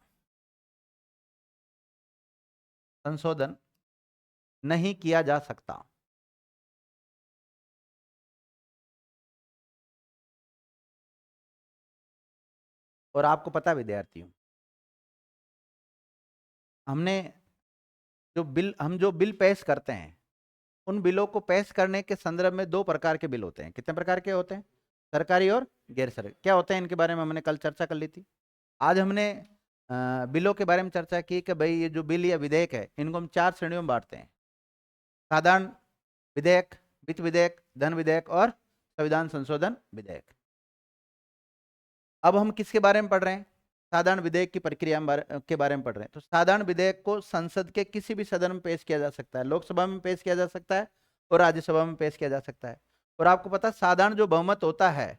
संशोधन नहीं किया जा सकता। और आपको पता है विद्यार्थियों, हमने हम जो बिल पेश करते हैं, उन बिलों को पेश करने के संदर्भ में 2 प्रकार के बिल होते हैं। कितने प्रकार के होते हैं? सरकारी और गैर सरकारी। क्या होते हैं इनके बारे में हमने कल चर्चा कर ली थी। आज हमने बिलों के बारे में चर्चा की कि भाई ये जो बिल या विधेयक है, इनको हम 4 श्रेणियों में बांटते हैं। साधारण विधेयक, वित्त विधेयक, धन विधेयक और संविधान संशोधन विधेयक। अब हम किसके बारे में पढ़ रहे हैं? साधारण विधेयक की प्रक्रिया के बारे में पढ़ रहे हैं। तो साधारण विधेयक को संसद के किसी भी सदन में पेश किया जा सकता है। लोकसभा में पेश किया जा सकता है और राज्यसभा में पेश किया जा सकता है। और आपको पता है साधारण जो बहुमत होता है,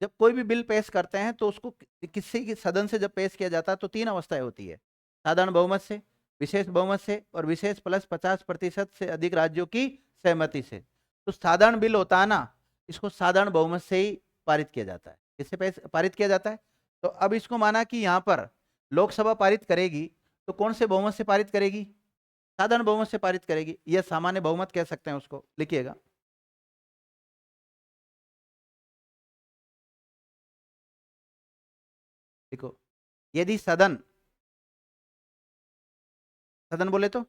जब कोई भी बिल पेश करते हैं तो उसको किसी की सदन से जब पेश किया जाता है तो 3 अवस्थाएं होती है। साधारण बहुमत से, विशेष बहुमत से, और विशेष प्लस 50% से अधिक राज्यों की सहमति से। तो साधारण बिल होता है ना, इसको साधारण बहुमत से ही पारित किया जाता है। किससे पारित किया जाता है? तो अब इसको माना कि यहाँ पर लोकसभा पारित करेगी, तो कौन से बहुमत से पारित करेगी? साधारण बहुमत से पारित करेगी, यह सामान्य बहुमत कह सकते हैं उसको। लिखिएगा, देखो, यदि सदन, सदन बोले तो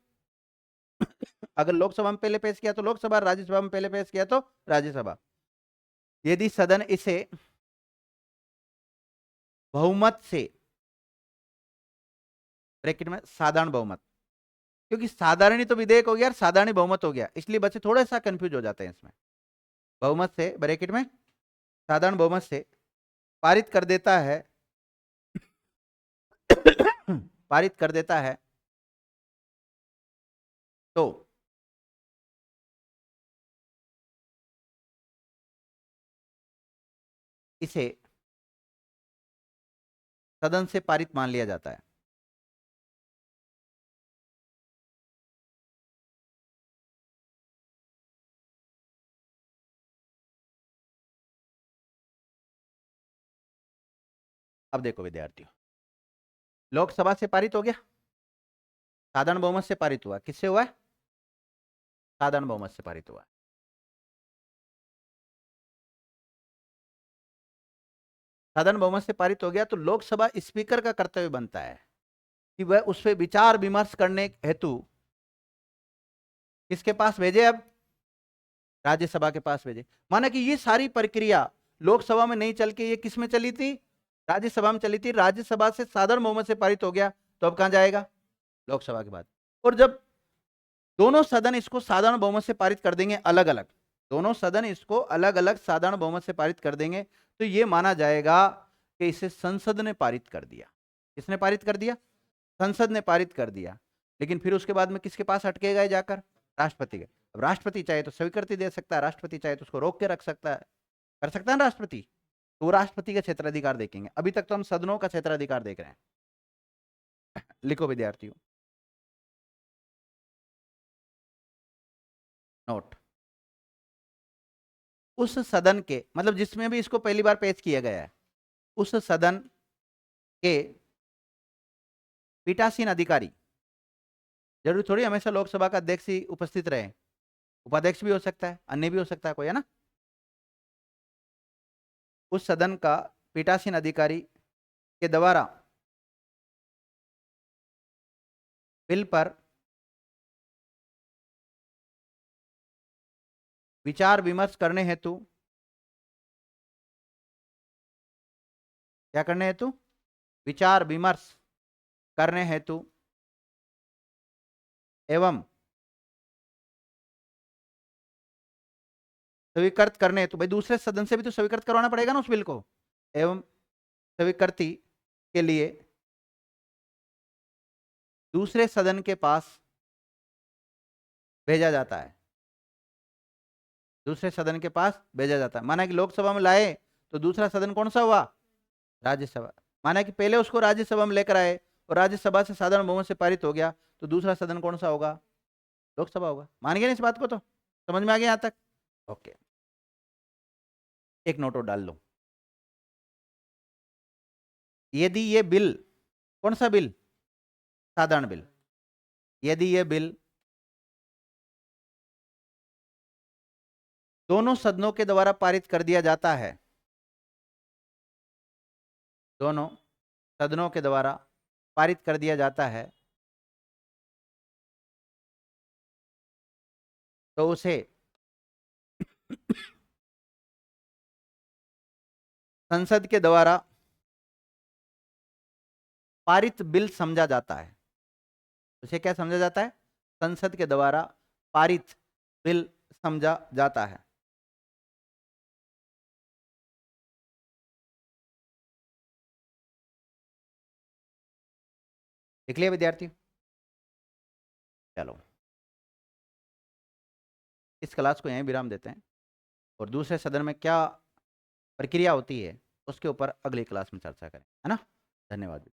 अगर लोकसभा में पहले पेश किया तो लोकसभा, राज्यसभा में पहले पेश किया तो राज्यसभा। यदि सदन इसे बहुमत से, ब्रैकेट में साधारण बहुमत, क्योंकि साधारण ही तो विधेयक हो गया और साधारण बहुमत हो गया, इसलिए बच्चे थोड़ा सा कंफ्यूज हो जाते हैं इसमें। बहुमत से, ब्रैकेट में साधारण बहुमत से पारित कर देता है पारित कर देता है, तो इसे सदन से पारित मान लिया जाता है। अब देखो विद्यार्थियों, लोकसभा से पारित हो गया, साधारण बहुमत से पारित हुआ। किससे हुआ है? साधारण बहुमत से पारित हुआ। साधारण बहुमत से पारित हो गया तो लोकसभा स्पीकर का कर्तव्य बनता है कि वह उस पर विचार विमर्श करने हेतु किसके पास भेजे? अब राज्यसभा के पास भेजे। माना कि ये सारी प्रक्रिया लोकसभा में नहीं चल के ये किस में चली थी? राज्यसभा में चली थी। राज्यसभा से साधारण बहुमत से पारित हो गया तो अब कहां जाएगा? लोकसभा के बाद। और जब दोनों सदन इसको साधारण बहुमत से पारित कर देंगे, अलग अलग दोनों सदन इसको अलग अलग साधारण बहुमत से पारित कर देंगे, तो ये माना जाएगा कि इसे संसद ने पारित कर दिया। किसने पारित कर दिया? संसद ने पारित कर दिया। लेकिन फिर उसके बाद में किसके पास अटकेगा जाकर? राष्ट्रपति के। अब राष्ट्रपति चाहे तो स्वीकृति दे सकता है, राष्ट्रपति चाहे तो उसको रोक के रख सकता है, कर सकता है ना राष्ट्रपति। तो वो राष्ट्रपति का क्षेत्राधिकार देखेंगे। अभी तक तो हम सदनों का क्षेत्राधिकार देख रहे हैं। लिखो विद्यार्थियों, नोट, उस सदन के, मतलब जिसमें भी इसको पहली बार पेश किया गया है, उस सदन के पीठासीन अधिकारी, जरूरी थोड़ी हमेशा लोकसभा का अध्यक्ष ही उपस्थित रहे, उपाध्यक्ष भी हो सकता है, अन्य भी हो सकता है कोई, है ना। उस सदन का पीठासीन अधिकारी के द्वारा बिल पर विचार विमर्श करने हेतु, क्या करने हेतु? विचार विमर्श करने हेतु एवं स्वीकृत करने हेतु, भाई दूसरे सदन से भी तो स्वीकृत करवाना पड़ेगा ना उस बिल को, एवं स्वीकृति के लिए दूसरे सदन के पास भेजा जाता है। दूसरे सदन के पास भेजा जाता है। माना कि लोकसभा में लाए तो दूसरा सदन कौन सा हुआ? राज्यसभा। माना कि पहले उसको राज्यसभा में लेकर आए और राज्यसभा से साधारण बहुमत से पारित हो गया, तो दूसरा सदन कौन सा होगा? लोकसभा होगा। मान गए ना इस बात को? तो समझ में आ गया यहां तक? ओके, एक नोट और डाल लो। यदि ये बिल, कौन सा बिल? साधारण बिल। यदि ये बिल दोनों सदनों के द्वारा पारित कर दिया जाता है, दोनों सदनों के द्वारा पारित कर दिया जाता है, तो उसे संसद के द्वारा पारित बिल समझा जाता है। उसे क्या समझा जाता है? संसद के द्वारा पारित बिल समझा जाता है। लिख लिया विद्यार्थी? चलो, इस क्लास को यहीं विराम देते हैं और दूसरे सदन में क्या प्रक्रिया होती है उसके ऊपर अगली क्लास में चर्चा करें, है ना। धन्यवाद।